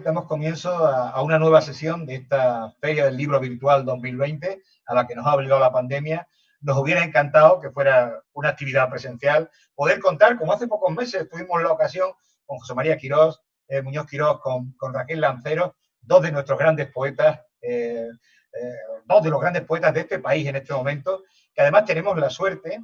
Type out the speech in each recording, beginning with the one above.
damos comienzo a una nueva sesión de esta Feria del Libro Virtual 2020, a la que nos ha obligado la pandemia. Nos hubiera encantado que fuera una actividad presencial, poder contar, como hace pocos meses tuvimos la ocasión con José María Quirós, Muñoz Quirós, con Raquel Lanceros, dos de nuestros grandes poetas, dos de los grandes poetas de este país en este momento, que además tenemos la suerte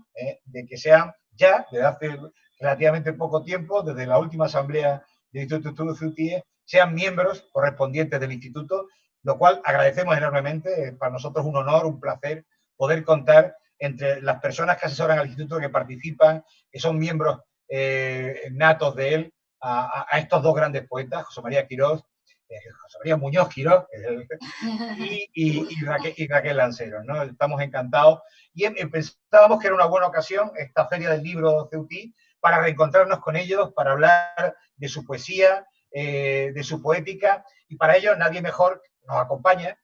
de que sean ya, desde hace relativamente poco tiempo, desde la última asamblea del Instituto Zutie, sean miembros correspondientes del instituto, lo cual agradecemos enormemente. Para nosotros un honor, un placer poder contar entre las personas que asesoran al instituto, que participan, que son miembros natos de él, a estos dos grandes poetas, José María Quirós, José María Muñoz Quirós y Raquel Lanceros, ¿no? Estamos encantados y pensábamos que era una buena ocasión esta Feria del Libro Ceutí para reencontrarnos con ellos, para hablar de su poesía, de su poética, y para ello nadie mejor nos acompaña,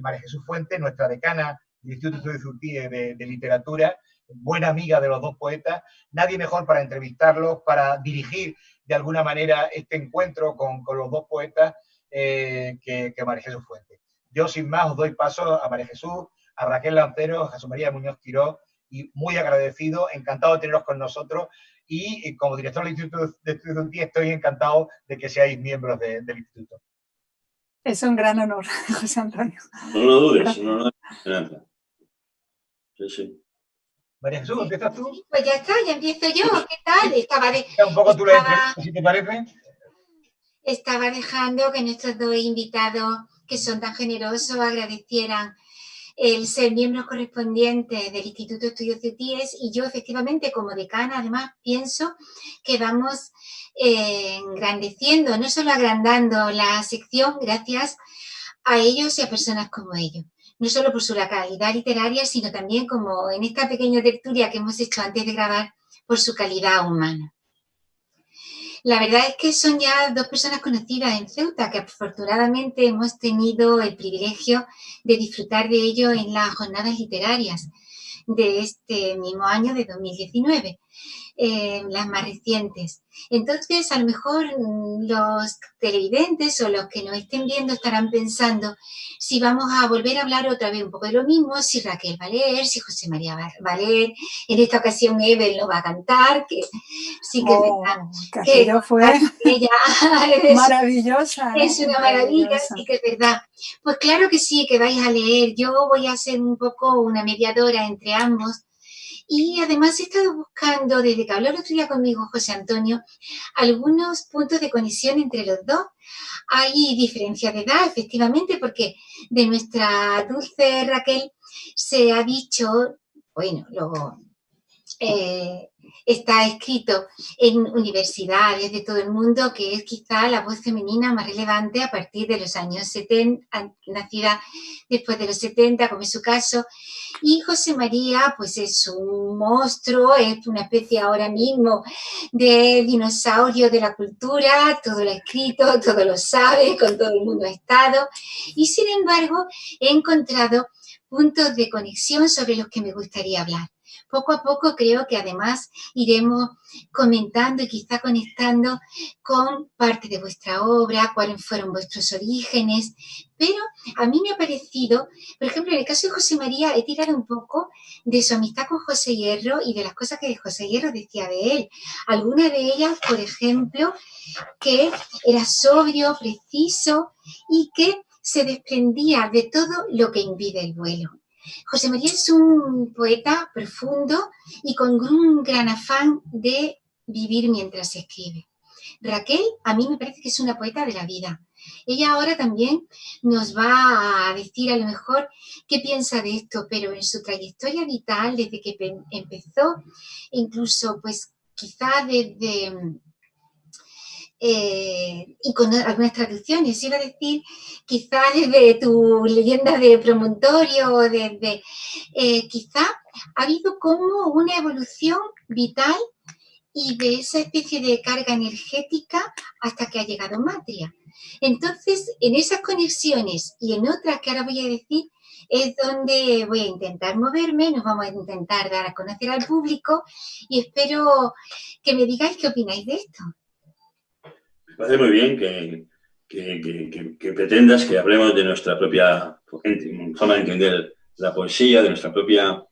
María Jesús Fuentes, nuestra decana del Instituto de Ceutí de Literatura, buena amiga de los dos poetas, nadie mejor para entrevistarlos, para dirigir de alguna manera este encuentro con los dos poetas que María Jesús Fuentes. Yo sin más os doy paso a María Jesús, a Raquel Lanceros, a José María Muñoz Quirós, y muy agradecido, encantado de teneros con nosotros, y como director del Instituto de Estudios de Ceutí estoy encantado de que seáis miembros del instituto. Es un gran honor, José Antonio. No lo dudes, no lo dudes. Sí, sí. María Jesús, ¿empiezas tú? Pues ya está, ya empiezo yo. ¿Qué tal? Un poco tú la entrevista, si te parece. Estaba dejando que nuestros dos invitados, que son tan generosos, agradecieran el ser miembros correspondientes del Instituto de Estudios Ceutíes, y yo efectivamente como decana además pienso que vamos engrandeciendo, no solo agrandando la sección gracias a ellos y a personas como ellos, no solo por su calidad literaria, sino también, como en esta pequeña tertulia que hemos hecho antes de grabar, por su calidad humana. La verdad es que son ya dos personas conocidas en Ceuta, que afortunadamente hemos tenido el privilegio de disfrutar de ello en las jornadas literarias de este mismo año de 2019, las más recientes. Entonces, a lo mejor los televidentes o los que nos estén viendo estarán pensando si vamos a volver a hablar otra vez un poco de lo mismo, si Raquel va a leer, si José María va a leer, en esta ocasión Evel lo va a cantar, que sí que es verdad. Que fue ella maravillosa. Es una maravilla, sí que es verdad. Pues claro que sí, que vais a leer. Yo voy a ser un poco una mediadora entre ambos. Y además he estado buscando, desde que habló el otro día conmigo José Antonio, algunos puntos de conexión entre los dos. Hay diferencia de edad, efectivamente, porque de nuestra dulce Raquel se ha dicho, bueno, luego está escrito en universidades de todo el mundo que es quizá la voz femenina más relevante a partir de los años 70, nacida después de los 70, como es su caso. Y José María, pues es un monstruo, es una especie ahora mismo de dinosaurio de la cultura, todo lo ha escrito, todo lo sabe, con todo el mundo ha estado. Y sin embargo, he encontrado puntos de conexión sobre los que me gustaría hablar. Poco a poco creo que además iremos comentando y quizá conectando con parte de vuestra obra, cuáles fueron vuestros orígenes, pero a mí me ha parecido, por ejemplo, en el caso de José María, he tirado un poco de su amistad con José Hierro y de las cosas que José Hierro decía de él. Algunas de ellas, por ejemplo, que era sobrio, preciso y que se desprendía de todo lo que impide el vuelo. José María es un poeta profundo y con un gran afán de vivir mientras escribe. Raquel, a mí me parece que es una poeta de la vida. Ella ahora también nos va a decir a lo mejor qué piensa de esto, pero en su trayectoria vital, desde que empezó, incluso pues quizá desde... y con algunas traducciones, iba a decir, quizás desde tu leyenda de Promontorio, desde quizá ha habido como una evolución vital y de esa especie de carga energética hasta que ha llegado Matria. Entonces, en esas conexiones y en otras que ahora voy a decir, es donde voy a intentar moverme, nos vamos a intentar dar a conocer al público y espero que me digáis qué opináis de esto. Me parece muy bien que que pretendas que hablemos de nuestra propia forma de entender la poesía, de nuestra propia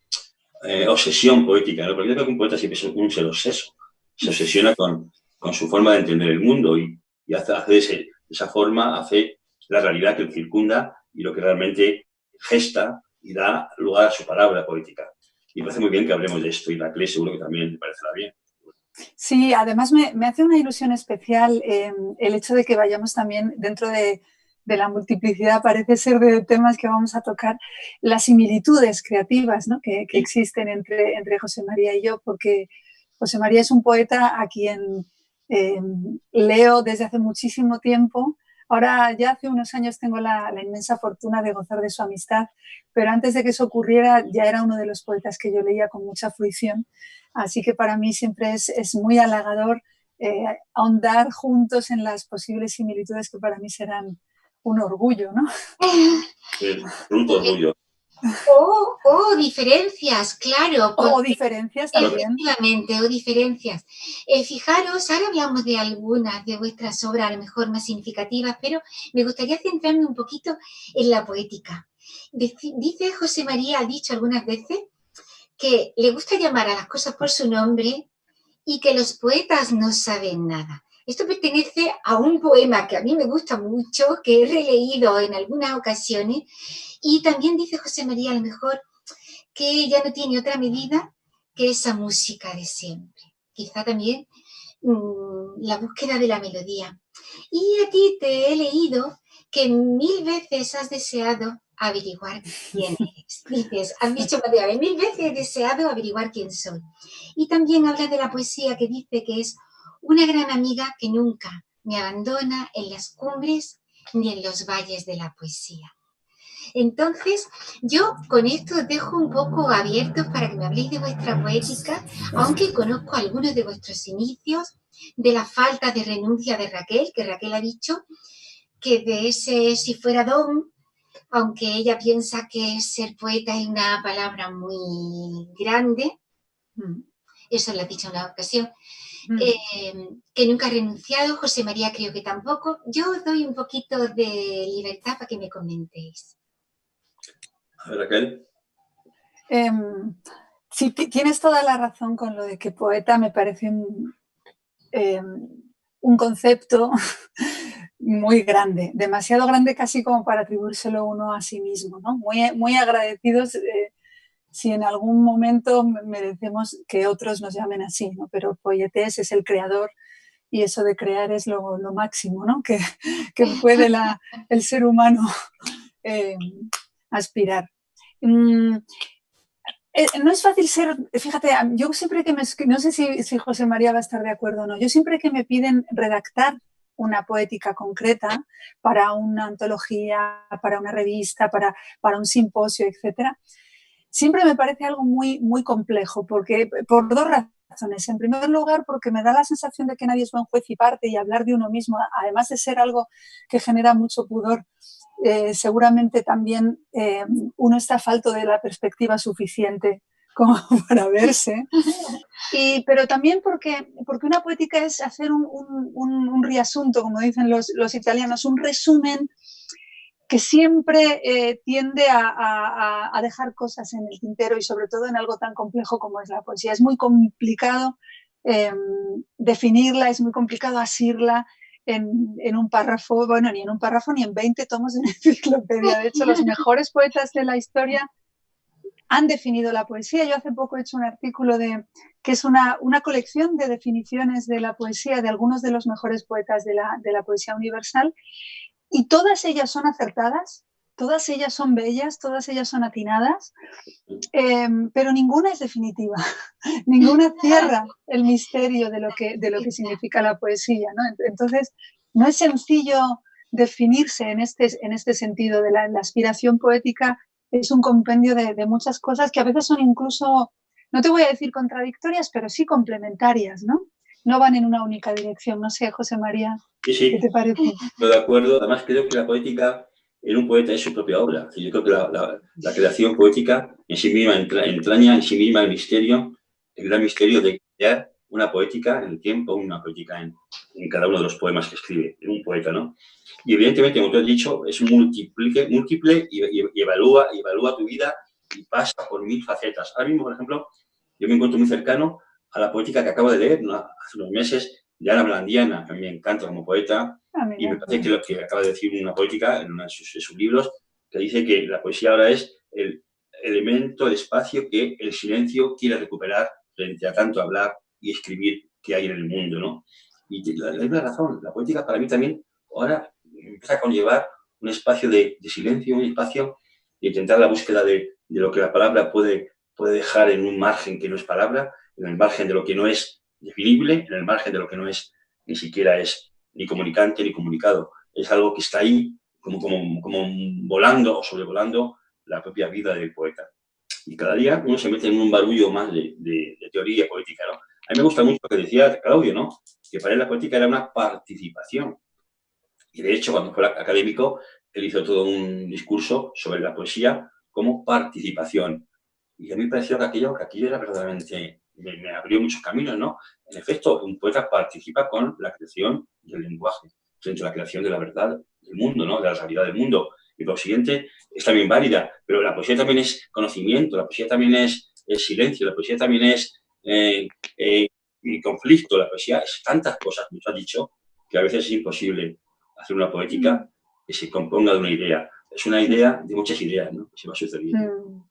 obsesión poética, ¿no? Porque yo creo que un poeta siempre es un ser obseso, se obsesiona con su forma de entender el mundo y hace de esa forma, hace la realidad que lo circunda y lo que realmente gesta y da lugar a su palabra poética. Y me parece muy bien que hablemos de esto y la CLE seguro que también le parecerá bien. Sí, además me hace una ilusión especial el hecho de que vayamos también dentro de la multiplicidad, parece ser, de temas que vamos a tocar, las similitudes creativas, ¿no? que existen entre José María y yo, porque José María es un poeta a quien leo desde hace muchísimo tiempo. Ahora ya hace unos años tengo la inmensa fortuna de gozar de su amistad, pero antes de que eso ocurriera ya era uno de los poetas que yo leía con mucha fruición. Así que para mí siempre es muy halagador ahondar juntos en las posibles similitudes que para mí serán un orgullo, ¿no? Un orgullo. O diferencias, claro. O diferencias también. Efectivamente, o diferencias. Fijaros, ahora hablamos de algunas de vuestras obras, a lo mejor más significativas, pero me gustaría centrarme un poquito en la poética. Dice José María, ha dicho algunas veces, que le gusta llamar a las cosas por su nombre y que los poetas no saben nada. Esto pertenece a un poema que a mí me gusta mucho, que he releído en algunas ocasiones, y también dice José María a lo mejor que ya no tiene otra medida que esa música de siempre. Quizá también la búsqueda de la melodía. Y a ti te he leído que 1000 veces has deseado averiguar quién eres. Dices, has dicho más de 1000 veces he deseado averiguar quién soy. Y también hablas de la poesía, que dice que es una gran amiga que nunca me abandona en las cumbres ni en los valles de la poesía. Entonces, yo con esto os dejo un poco abiertos para que me habléis de vuestra poética, aunque conozco algunos de vuestros inicios, de la falta de renuncia de Raquel, que Raquel ha dicho que de ese si fuera don, aunque ella piensa que ser poeta es una palabra muy grande, eso lo ha dicho en una ocasión, que nunca ha renunciado. José María creo que tampoco. Yo os doy un poquito de libertad para que me comentéis. A ver, Raquel. Sí, tienes toda la razón con lo de que poeta me parece un concepto muy grande, demasiado grande casi como para atribuírselo uno a sí mismo, ¿no? Muy agradecidos si en algún momento merecemos que otros nos llamen así, ¿no? Pero poietés es el creador y eso de crear es lo máximo, ¿no? que puede el ser humano aspirar. No es fácil ser, fíjate, yo siempre que no sé si José María va a estar de acuerdo o no, yo siempre que me piden redactar una poética concreta para una antología, para una revista, para un simposio, etcétera, siempre me parece algo muy, muy complejo, porque por dos razones. En primer lugar, porque me da la sensación de que nadie es buen juez y parte, y hablar de uno mismo, además de ser algo que genera mucho pudor, seguramente también uno está falto de la perspectiva suficiente como para verse. Pero también porque una poética es hacer un riassunto, como dicen los italianos, un resumen que siempre tiende a dejar cosas en el tintero, y sobre todo en algo tan complejo como es la poesía. Es muy complicado definirla, es muy complicado asirla en un párrafo, bueno, ni en un párrafo ni en 20 tomos de una enciclopedia. De hecho, los mejores poetas de la historia han definido la poesía. Yo hace poco he hecho un artículo que es una colección de definiciones de la poesía de algunos de los mejores poetas de la poesía universal, y todas ellas son acertadas, todas ellas son bellas, todas ellas son atinadas, pero ninguna es definitiva, ninguna cierra el misterio de lo que significa la poesía, ¿no? Entonces, no es sencillo definirse en este sentido. La aspiración poética es un compendio de muchas cosas que a veces son incluso, no te voy a decir contradictorias, pero sí complementarias, ¿no? No van en una única dirección. No sé, José María, sí. ¿qué te parece? Estoy de acuerdo. Además, creo que la poética en un poeta es su propia obra. Yo creo que la creación poética en sí misma entraña en sí misma el gran misterio de crear una poética en el tiempo, una poética en cada uno de los poemas que escribe un poeta, ¿no? Y evidentemente, como tú has dicho, es múltiple y evalúa tu vida y pasa por 1000 facetas. Ahora mismo, por ejemplo, yo me encuentro muy cercano a la poética que acabo de leer, ¿no?, hace unos meses, de Ana Blandiana, que a mí me encanta como poeta, y me parece que lo que acaba de decir una poética en uno de sus libros, que dice que la poesía ahora es el elemento, el espacio que el silencio quiere recuperar frente a tanto hablar y escribir que hay en el mundo, ¿no? Y la misma razón, la poética para mí también ahora empieza a conllevar un espacio de silencio, un espacio de intentar la búsqueda de lo que la palabra puede dejar en un margen que no es palabra, en el margen de lo que no es definible, en el margen de lo que no es, ni siquiera es ni comunicante ni comunicado. Es algo que está ahí como volando o sobrevolando la propia vida del poeta. Y cada día uno se mete en un barullo más de teoría poética, ¿no? A mí me gusta mucho lo que decía Claudio, ¿no? Que para él la poética era una participación. Y de hecho, cuando fue académico, él hizo todo un discurso sobre la poesía como participación. Y a mí me pareció que aquello era verdaderamente, me abrió muchos caminos, ¿no? En efecto, un poeta participa con la creación del lenguaje, frente a la creación de la verdad del mundo, ¿no? De la realidad del mundo. Y por lo siguiente, es también válida, pero la poesía también es conocimiento, la poesía también es silencio, la poesía también es conflicto, la poesía es tantas cosas, como tú has dicho, que a veces es imposible hacer una poética que se componga de una idea. Es una idea de muchas ideas, ¿no?, que se va sucediendo.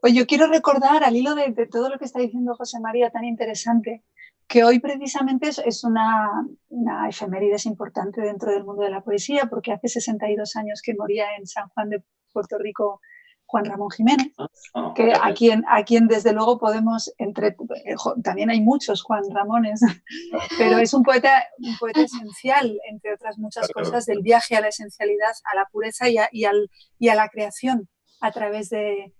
Oye, yo quiero recordar, al hilo de todo lo que está diciendo José María, tan interesante, que hoy precisamente es una efemérides importante dentro del mundo de la poesía, porque hace 62 años que moría en San Juan de Puerto Rico Juan Ramón Jiménez, que a quien desde luego podemos, también hay muchos Juan Ramones, pero es un poeta esencial, entre otras muchas cosas, del viaje a la esencialidad, a la pureza y a la creación a través de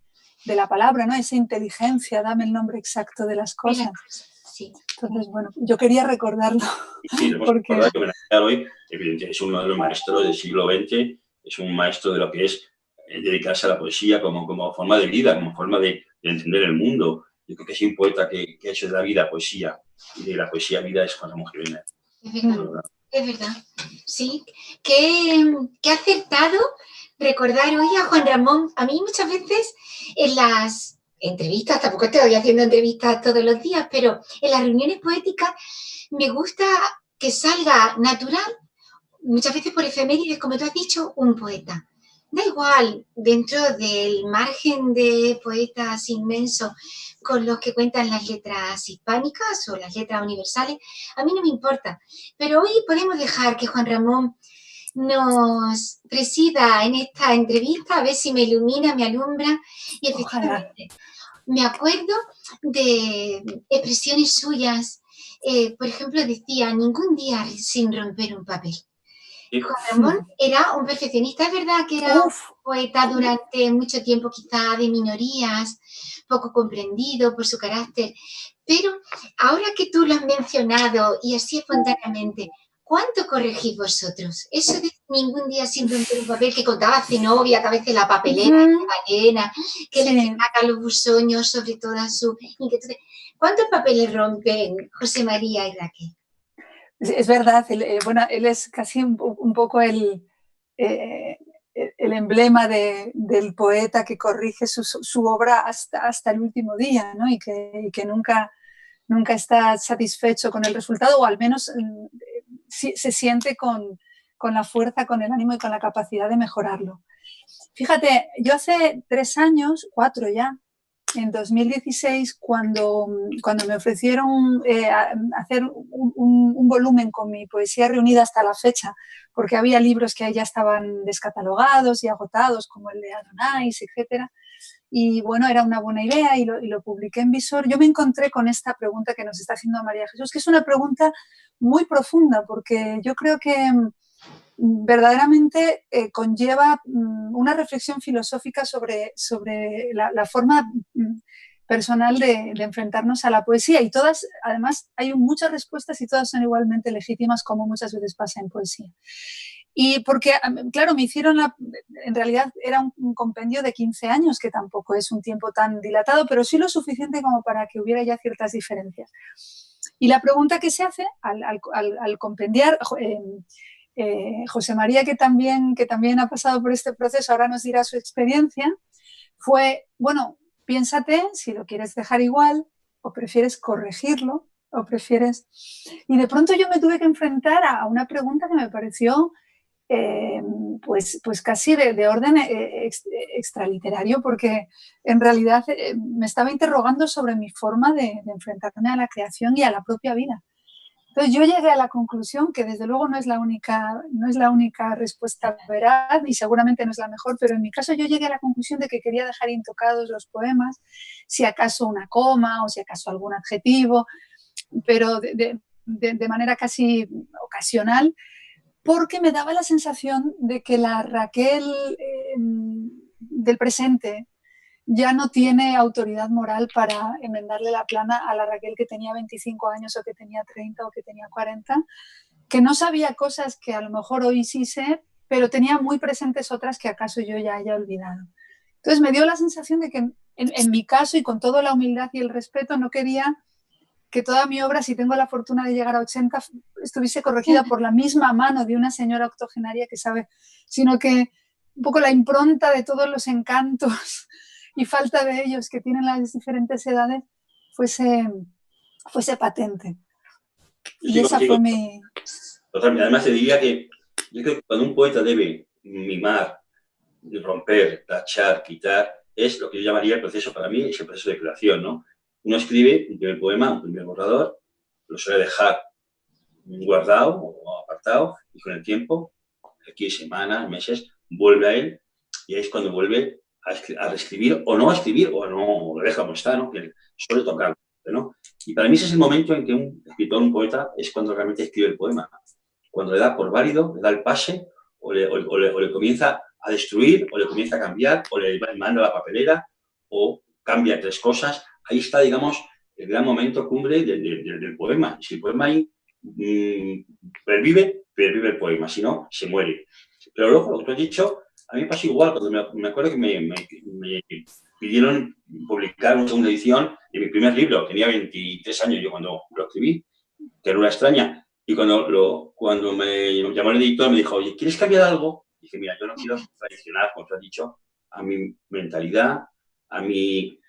la palabra, ¿no? Esa inteligencia, dame el nombre exacto de las cosas. Sí. Entonces, bueno, yo quería recordarlo. Sí, lo hemos recordado que homenajear hoy, evidentemente, es uno de los maestros del siglo XX, es un maestro de lo que es dedicarse a la poesía como forma de vida, como forma de entender el mundo. Yo creo que es un poeta que ha hecho de la vida poesía, y de la poesía vida es Juan Ramón Jiménez. Es verdad. Sí, qué acertado recordar hoy a Juan Ramón. A mí muchas veces en las entrevistas, tampoco estoy haciendo entrevistas todos los días, pero en las reuniones poéticas me gusta que salga natural, muchas veces por efemérides, como tú has dicho, un poeta. Da igual, dentro del margen de poetas inmensos con los que cuentan las letras hispánicas o las letras universales, a mí no me importa. Pero hoy podemos dejar que Juan Ramón nos presida en esta entrevista, a ver si me ilumina, me alumbra. Y efectivamente, me acuerdo de expresiones suyas. Por ejemplo, decía, ningún día sin romper un papel. Juan Ramón era un perfeccionista, es verdad que era un poeta durante mucho tiempo quizá de minorías, poco comprendido por su carácter, pero ahora que tú lo has mencionado y así espontáneamente, ¿cuánto corregís vosotros? Eso de ningún día sin romper un papel que contaba Zenobia, que a veces la papelera estaba llena, que le saca los busoños sobre todas sus inquietudes. ¿Cuántos papeles rompen José María y Raquel? Es verdad, él es casi un poco el emblema del poeta que corrige su obra hasta el último día, ¿no? y que nunca está satisfecho con el resultado, o al menos se siente con la fuerza, con el ánimo y con la capacidad de mejorarlo. Fíjate, yo hace 3 años, 4 ya, en 2016, cuando me ofrecieron hacer un volumen con mi poesía reunida hasta la fecha, porque había libros que ya estaban descatalogados y agotados, como el de Adonais, etcétera. Y bueno, era una buena idea y lo publiqué en Visor. Yo me encontré con esta pregunta que nos está haciendo María Jesús, que es una pregunta muy profunda, porque yo creo que verdaderamente conlleva una reflexión filosófica sobre la forma personal de enfrentarnos a la poesía, y todas, además, hay muchas respuestas y todas son igualmente legítimas, como muchas veces pasa en poesía. Y porque, claro, me hicieron en realidad era un compendio de 15 años, que tampoco es un tiempo tan dilatado, pero sí lo suficiente como para que hubiera ya ciertas diferencias. Y la pregunta que se hace al compendiar, José María, que también ha pasado por este proceso, ahora nos dirá su experiencia, fue, bueno, piénsate si lo quieres dejar igual o prefieres corregirlo o prefieres... Y de pronto yo me tuve que enfrentar a una pregunta que me pareció pues casi de orden extraliterario, porque en realidad me estaba interrogando sobre mi forma de enfrentarme a la creación y a la propia vida. Entonces yo llegué a la conclusión, que desde luego no es la única respuesta veraz y seguramente no es la mejor, pero en mi caso yo llegué a la conclusión de que quería dejar intocados los poemas, si acaso una coma o si acaso algún adjetivo, pero de manera casi ocasional, porque me daba la sensación de que la Raquel del presente ya no tiene autoridad moral para enmendarle la plana a la Raquel que tenía 25 años o que tenía 30 o que tenía 40, que no sabía cosas que a lo mejor hoy sí sé, pero tenía muy presentes otras que acaso yo ya haya olvidado. Entonces me dio la sensación de que en mi caso, y con toda la humildad y el respeto, no quería que toda mi obra, si tengo la fortuna de llegar a 80, estuviese corregida por la misma mano de una señora octogenaria que sabe, sino que un poco la impronta de todos los encantos y falta de ellos que tienen las diferentes edades fuese patente. Y esa fue mi... Totalmente. Además, te diría que yo creo que cuando un poeta debe mimar, romper, tachar, quitar, es lo que yo llamaría el proceso, para mí, es el proceso de creación, ¿no? Uno escribe un primer poema, un primer borrador, lo suele dejar guardado o apartado, y con el tiempo, aquí semanas, meses, vuelve a él, y ahí es cuando vuelve a reescribir, o no a escribir, o no lo deja como está, ¿no? Que suele tocarlo, ¿no? Y para mí ese es el momento en que un escritor, un poeta, es cuando realmente escribe el poema. Cuando le da por válido, le da el pase, o le comienza a destruir, o le comienza a cambiar, o le manda a la papelera, o cambia tres cosas. Ahí está, digamos, el gran momento cumbre del poema. Si el poema ahí pervive el poema, si no, se muere. Pero luego, lo que tú has dicho, a mí me pasó igual, cuando me acuerdo que me pidieron publicar una segunda edición de mi primer libro. Tenía 23 años yo cuando lo escribí, que era una extraña. Y cuando me llamó el editor, me dijo, oye, ¿quieres cambiar algo? Y dije, mira, yo no quiero traicionar, como tú has dicho, a mi mentalidad, a mi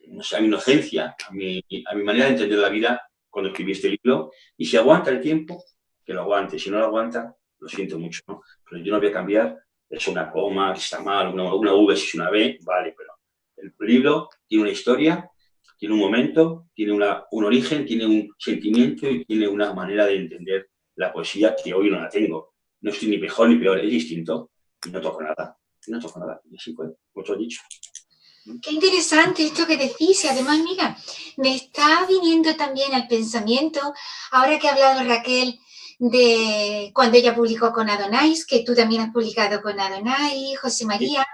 inocencia, a mi manera de entender la vida cuando escribí este libro. Y si aguanta el tiempo, que lo aguante. Si no lo aguanta, lo siento mucho, ¿no? Pero yo no voy a cambiar. Es una coma, que está mal, una V si es una B, vale, pero el libro tiene una historia, tiene un momento, tiene un origen, tiene un sentimiento y tiene una manera de entender la poesía que hoy no la tengo. No estoy ni mejor ni peor, es distinto. Y no toco nada. Y así fue, como te he dicho. Qué interesante esto que decís. Y además, mira, me está viniendo también al pensamiento, ahora que ha hablado Raquel, de cuando ella publicó con Adonais, que tú también has publicado con Adonais, José María.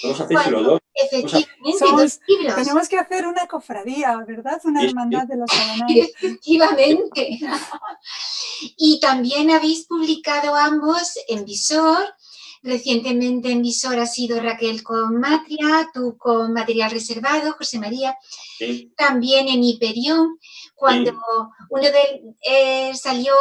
Vamos a hacer los dos. Efectivamente, dos libros. Tenemos que hacer una cofradía, ¿verdad? Una hermandad de los Adonais. Efectivamente. Y también habéis publicado ambos en Visor. Recientemente en Visor ha sido Raquel con Matria, tú con Material Reservado, José María. Sí. También en Hiperión, cuando uno de salió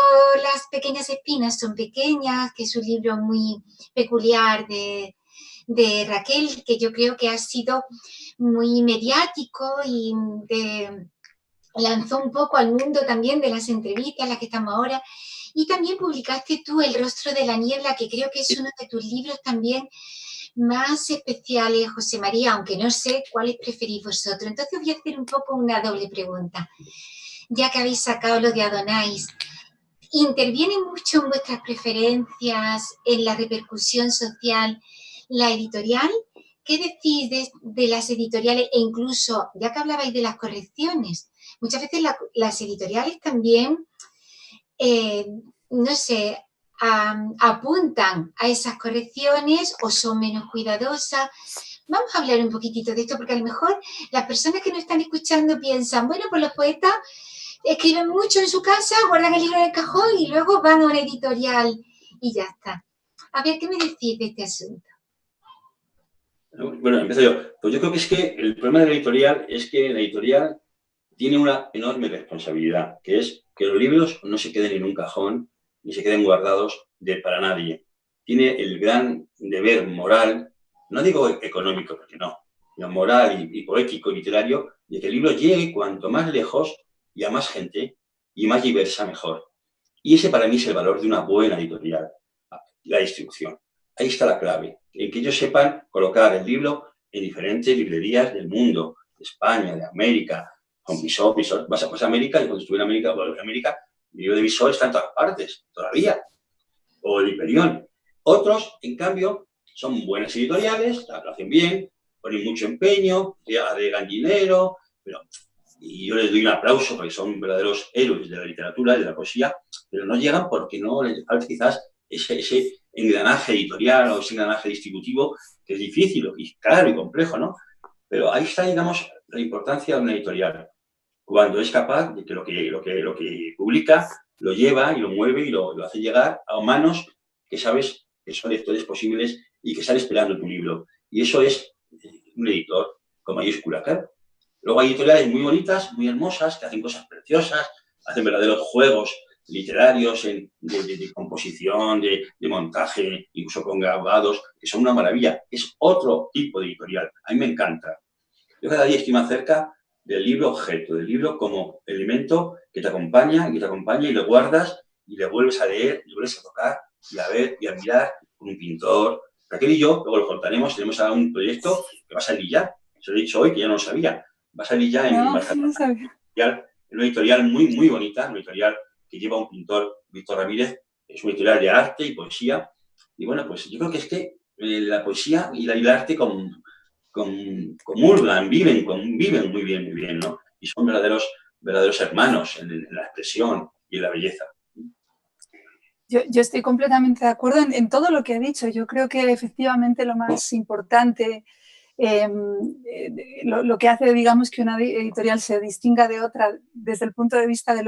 Las pequeñas espinas son pequeñas, que es un libro muy peculiar de Raquel, que yo creo que ha sido muy mediático y lanzó un poco al mundo también de las entrevistas, las que estamos ahora. Y también publicaste tú El rostro de la niebla, que creo que es uno de tus libros también más especiales, José María, aunque no sé cuáles preferís vosotros. Entonces voy a hacer un poco una doble pregunta. Ya que habéis sacado lo de Adonais, ¿interviene mucho en vuestras preferencias, en la repercusión social, la editorial? ¿Qué decís de las editoriales? E incluso, ya que hablabais de las correcciones, muchas veces las editoriales también... no sé, apuntan a esas correcciones o son menos cuidadosas. Vamos a hablar un poquitito de esto, porque a lo mejor las personas que nos están escuchando piensan, bueno, pues los poetas escriben mucho en su casa, guardan el libro en el cajón y luego van a una editorial y ya está. A ver, ¿qué me decís de este asunto? Bueno, empiezo yo. Pues yo creo que es que el problema de la editorial es que la editorial tiene una enorme responsabilidad, que es que los libros no se queden en un cajón ni se queden guardados para nadie. Tiene el gran deber moral, no digo económico, porque no, sino moral y poético y literario, de que el libro llegue cuanto más lejos y a más gente y más diversa mejor. Y ese para mí es el valor de una buena editorial, la distribución. Ahí está la clave, en que ellos sepan colocar el libro en diferentes librerías del mundo, de España, de América, con Visor. Vas a América y cuando estuve en América, el libro de Visor está en todas partes, todavía, o el Hiperión. Otros, en cambio, son buenas editoriales, lo hacen bien, ponen mucho empeño, agregan dinero, y yo les doy un aplauso porque son verdaderos héroes de la literatura, de la poesía, pero no llegan porque no les falta quizás ese engranaje editorial o ese engranaje distributivo que es difícil y claro y complejo, ¿no? Pero ahí está, digamos, la importancia de una editorial, cuando es capaz de que lo que publica lo lleva y lo mueve y lo hace llegar a manos que sabes que son lectores posibles y que están esperando tu libro. Y eso es un editor con mayúscula, claro. Luego hay editoriales muy bonitas, muy hermosas, que hacen cosas preciosas, hacen verdaderos juegos literarios de composición, de montaje, incluso con grabados, que son una maravilla. Es otro tipo de editorial. A mí me encanta. Yo cada día estoy más cerca del libro objeto, del libro como elemento que te acompaña y lo guardas y le vuelves a leer, y le vuelves a tocar y a ver y a mirar con un pintor. Raquel y yo, luego lo contaremos, tenemos ahora un proyecto que va a salir ya. Se lo he dicho hoy, que ya no lo sabía. Va a salir ya en una editorial muy, muy bonita, una editorial que lleva un pintor, Víctor Ramírez, es una editorial de arte y poesía. Y bueno, pues yo creo que es que la poesía y el arte comulgan, viven muy bien, ¿no? Y son verdaderos hermanos en la expresión y en la belleza. Yo estoy completamente de acuerdo en todo lo que he dicho. Yo creo que efectivamente lo más importante, lo que hace, digamos, que una editorial se distinga de otra desde el punto de vista de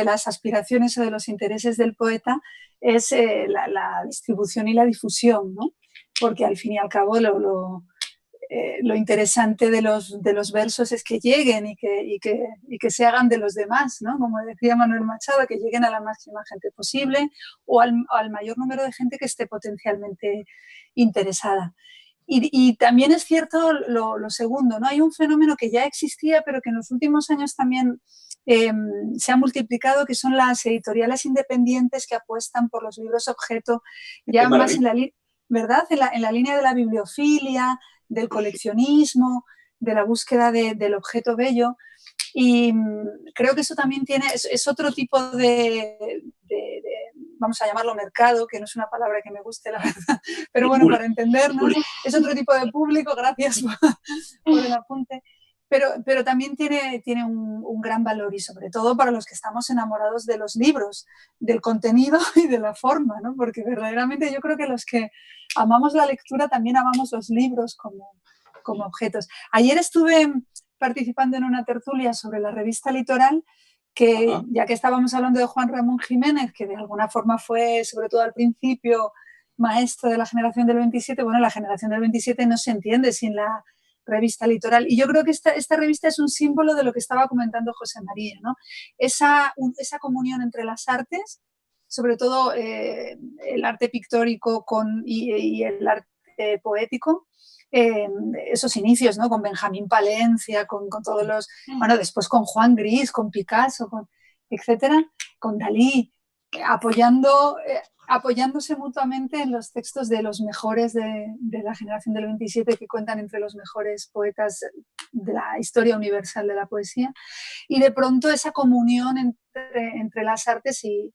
las aspiraciones o de los intereses del poeta es la distribución y la difusión, ¿no? Porque al fin y al cabo lo interesante de los versos es que lleguen y que se hagan de los demás, ¿no? Como decía Manuel Machado, que lleguen a la máxima gente posible o al mayor número de gente que esté potencialmente interesada. Y también es cierto lo segundo, ¿no? Hay un fenómeno que ya existía, pero que en los últimos años también se ha multiplicado, que son las editoriales independientes que apuestan por los libros objeto, ya más en la línea de la bibliofilia, del coleccionismo, de la búsqueda del objeto bello. Y creo que eso también es otro tipo de, vamos a llamarlo mercado, que no es una palabra que me guste, la verdad, pero bueno, para entendernos, es otro tipo de público, gracias por el apunte, pero también tiene un gran valor y sobre todo para los que estamos enamorados de los libros, del contenido y de la forma, ¿no? Porque verdaderamente yo creo que los que amamos la lectura también amamos los libros como objetos. Ayer estuve participando en una tertulia sobre la revista Litoral, que ya que estábamos hablando de Juan Ramón Jiménez, que de alguna forma fue, sobre todo al principio, maestro de la generación del 27, bueno, la generación del 27 no se entiende sin la revista Litoral. Y yo creo que esta revista es un símbolo de lo que estaba comentando José María, ¿no? Esa comunión entre las artes, sobre todo el arte pictórico y el arte poético, esos inicios, ¿no? Con Benjamín Palencia, con todos los... Bueno, después con Juan Gris, con Picasso, etcétera, con Dalí, apoyándose mutuamente en los textos de los mejores de la generación del 27, que cuentan entre los mejores poetas de la historia universal de la poesía, y de pronto esa comunión entre las artes y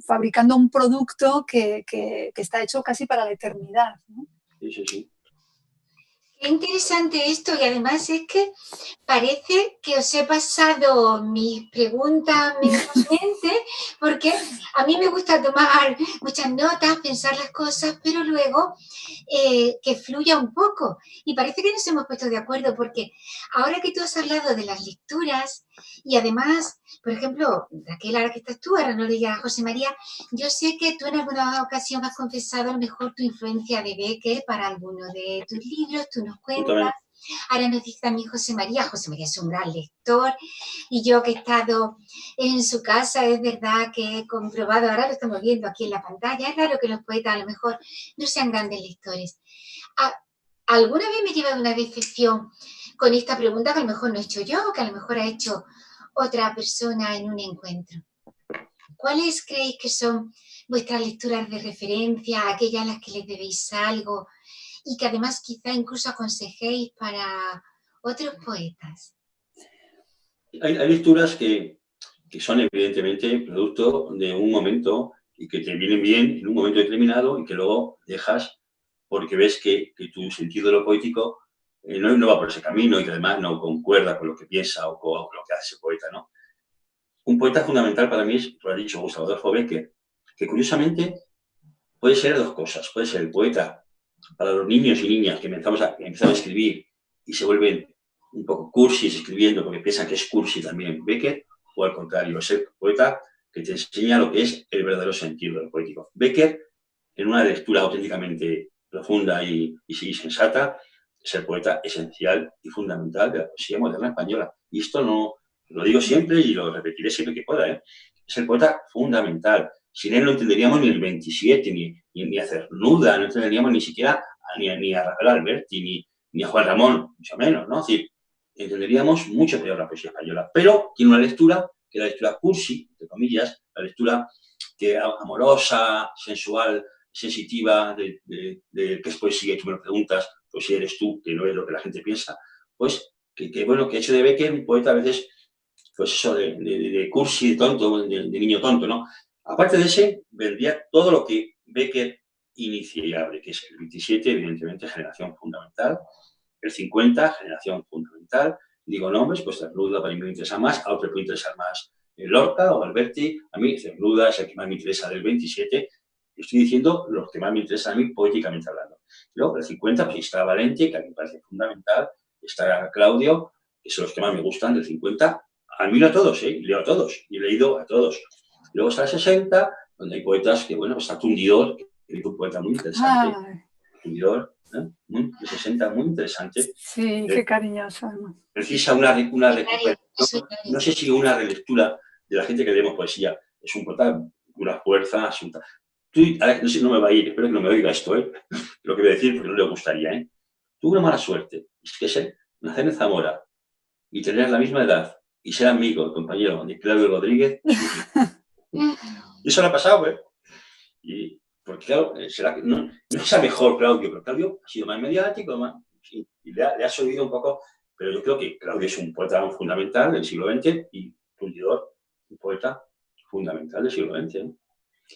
fabricando un producto que está hecho casi para la eternidad, ¿no? Sí. Qué interesante esto, y además es que parece que os he pasado mis preguntas mentalmente, porque a mí me gusta tomar muchas notas, pensar las cosas, pero luego que fluya un poco. Y parece que nos hemos puesto de acuerdo, porque ahora que tú has hablado de las lecturas, y además, por ejemplo, Raquel, ahora que estás tú, ahora no le digas a José María, yo sé que tú en alguna ocasión has confesado a lo mejor tu influencia de Becker para alguno de tus libros, tú nos cuentas. Ahora nos dice también José María es un gran lector, y yo que he estado en su casa, es verdad que he comprobado, ahora lo estamos viendo aquí en la pantalla, es raro que los poetas a lo mejor no sean grandes lectores. ¿Alguna vez me he llevado una decepción con esta pregunta que a lo mejor no he hecho yo, o que a lo mejor ha hecho otra persona en un encuentro? ¿Cuáles creéis que son vuestras lecturas de referencia, aquellas a las que les debéis algo y que además quizá incluso aconsejéis para otros poetas? Hay lecturas que son evidentemente producto de un momento y que te vienen bien en un momento determinado y que luego dejas porque ves que tu sentido de lo poético no va por ese camino y que además no concuerda con lo que piensa o con lo que hace ese poeta, ¿no? Un poeta fundamental para mí es, lo ha dicho Gustavo Adolfo Bécquer, que curiosamente puede ser dos cosas. Puede ser el poeta para los niños y niñas que empezamos a escribir y se vuelven un poco cursis escribiendo porque piensan que es cursi también Bécquer, o al contrario, es el poeta que te enseña lo que es el verdadero sentido del poético. Bécquer, en una lectura auténticamente profunda y sensata, es el poeta esencial y fundamental de la poesía moderna española. Y esto no lo digo siempre y lo repetiré siempre que pueda, ¿eh? Es el poeta fundamental. Sin él no entenderíamos ni el 27, ni a Cernuda, no entenderíamos ni siquiera ni a Rafael Alberti, ni a Juan Ramón, mucho menos, ¿no? Es decir, entenderíamos mucho peor la poesía española. Pero tiene una lectura, que es la lectura cursi, entre comillas, la lectura que amorosa, sensual, sensitiva, de qué es poesía, y tú me lo preguntas, pues si eres tú, que no es lo que la gente piensa, pues bueno, que hecho de Bécquer un poeta a veces, pues eso, de cursi, de tonto, de niño tonto, ¿no? Aparte de ese, vendría todo lo que Bécquer inicia y abre, que es el 27, evidentemente, generación fundamental, el 50, generación fundamental, digo nombres, pues Cernuda para mí me interesa más, a otro puede interesar más Lorca o Alberti, a mí Cernuda es el que más me interesa del 27, estoy diciendo los que más me interesan a mí poéticamente hablando. Luego, el 50, pues está Valente, que a mí me parece fundamental, está Claudio, que son los que más me gustan del 50, admiro a todos, leo a todos, y he leído a todos. Luego está el 60, donde hay poetas que, bueno, está Tundidor, que es un poeta muy interesante. Tundidor, el 60, muy interesante. Sí, qué cariñoso. Precisa una recuperación. No sé si una relectura de la gente que leemos poesía es un poeta, una fuerza asunta. Tú, no sé, no me va a ir, espero que no me oiga esto, lo que voy a decir, porque no le gustaría, Tuve una mala suerte, es que nacer en Zamora y tener la misma edad y ser amigo, compañero de Claudio Rodríguez. Y eso lo ha pasado, Y porque, claro, no es el mejor Claudio, pero Claudio ha sido más mediático, sí, y le ha subido un poco, pero yo creo que Claudio es un poeta fundamental del siglo XX y Tundidor, un poeta fundamental del siglo XX.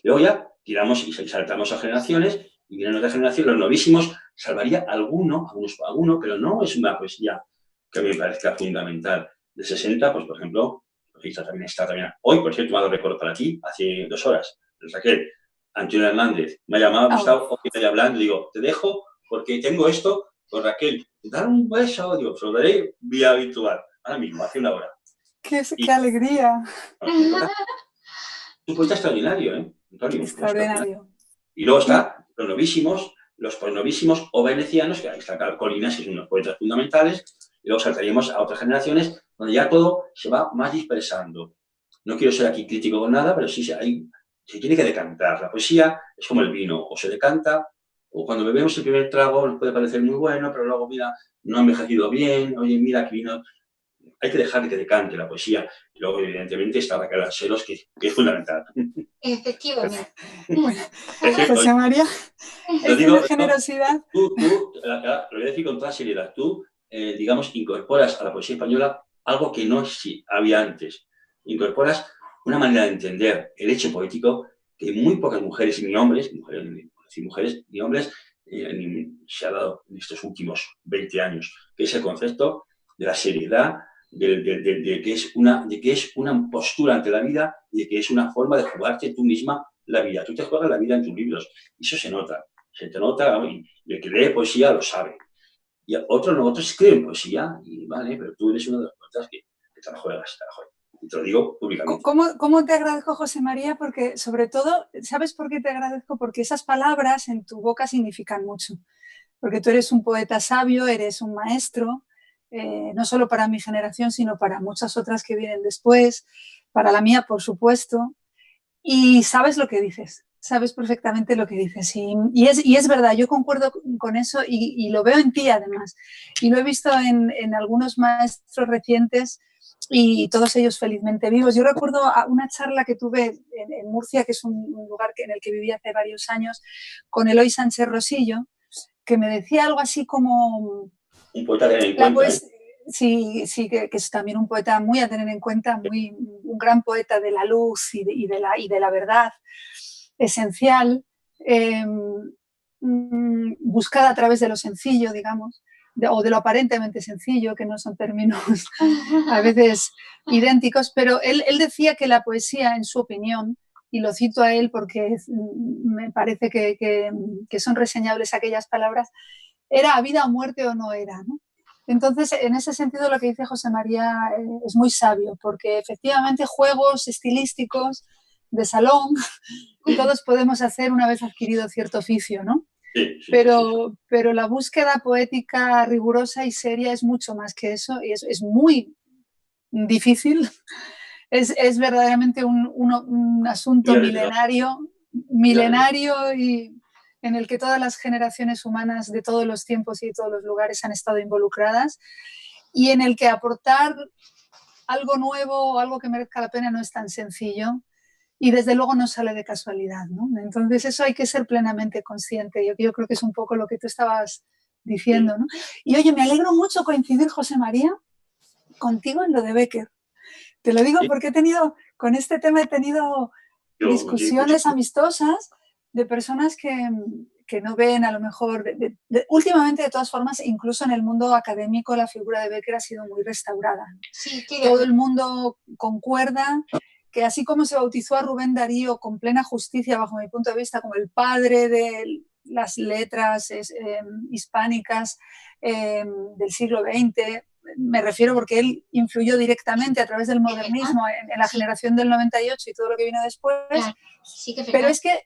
Luego ya tiramos y saltamos a generaciones y vienen otras generaciones, los novísimos, salvaría alguno, pero no es una poesía que a mí me parezca fundamental. De 60, pues por ejemplo, también está hoy, por cierto, me ha dado recuerdo para ti, hace 2 horas, Raquel, Antonio Hernández, me ha llamado, Gustavo, hoy estoy hablando, digo, te dejo porque tengo esto con Raquel, dar un beso, digo, se lo daré vía habitual, ahora mismo, hace 1 hora. ¡Qué alegría! Un poeta extraordinario, Antonio. Extraordinario. Y luego está los posnovísimos o venecianos, que ahí está Colinas, que son unos poetas fundamentales, y luego saltaríamos a otras generaciones donde ya todo se va más dispersando. No quiero ser aquí crítico con nada, pero sí se tiene que decantar. La poesía es como el vino, o se decanta, o cuando bebemos el primer trago nos puede parecer muy bueno, pero luego, mira, no ha envejecido bien, oye, mira que vino. Hay que dejar que decante la poesía. Y luego, evidentemente, está Raquel Arseros, que es fundamental. Efectivamente. José María, es de una generosidad. Tú, lo voy a decir con toda seriedad, tú, digamos, incorporas a la poesía española algo que no había antes. Incorporas una manera de entender el hecho poético que muy pocas mujeres ni hombres, ni hombres, se ha dado en estos últimos 20 años, que es el concepto de la seriedad, de que es una postura ante la vida y de que es una forma de jugarte tú misma la vida. Tú te juegas la vida en tus libros y eso se te nota, y el que lee poesía lo sabe. Y otros escriben poesía, y vale, pero tú eres uno de los poetas que te la juegas, y te lo digo públicamente. ¿Cómo te agradezco, José María? Porque, sobre todo, ¿sabes por qué te agradezco? Porque esas palabras en tu boca significan mucho. porque tú eres un poeta sabio, eres un maestro, no solo para mi generación, sino para muchas otras que vienen después, para la mía, por supuesto, y sabes lo que dices. Sabes perfectamente lo que dices y es verdad, yo concuerdo con eso y lo veo en ti además y lo he visto en algunos maestros recientes y todos ellos felizmente vivos. Yo recuerdo una charla que tuve en Murcia, que es un lugar en el que viví hace varios años, con Eloy Sánchez Rosillo, que me decía algo así como... Un poeta de tener en cuenta, Sí, que es también un poeta muy a tener en cuenta, un gran poeta de la luz y de la verdad esencial, buscada a través de lo sencillo, digamos, o de lo aparentemente sencillo, que no son términos a veces idénticos, pero él decía que la poesía, en su opinión, y lo cito a él porque me parece que son reseñables aquellas palabras, era a vida o muerte o no era, ¿no? Entonces, en ese sentido, lo que dice José María es muy sabio, porque efectivamente juegos estilísticos de salón todos podemos hacer una vez adquirido cierto oficio, ¿no? Sí. Pero la búsqueda poética rigurosa y seria es mucho más que eso y es muy difícil. Es verdaderamente un asunto milenario y en el que todas las generaciones humanas de todos los tiempos y de todos los lugares han estado involucradas y en el que aportar algo nuevo o algo que merezca la pena no es tan sencillo y desde luego no sale de casualidad, ¿no? Entonces eso hay que ser plenamente consciente. Yo creo que es un poco lo que tú estabas diciendo, ¿no? Y oye, me alegro mucho coincidir, José María, contigo en lo de Bécquer. Te lo digo porque con este tema he tenido discusiones amistosas de personas que no ven a lo mejor, últimamente de todas formas, incluso en el mundo académico la figura de Bécquer ha sido muy restaurada. Sí, todo el mundo concuerda que así como se bautizó a Rubén Darío con plena justicia bajo mi punto de vista como el padre de las letras hispánicas del siglo XX, me refiero porque él influyó directamente a través del modernismo en la generación del 98 y todo lo que vino después, pero es que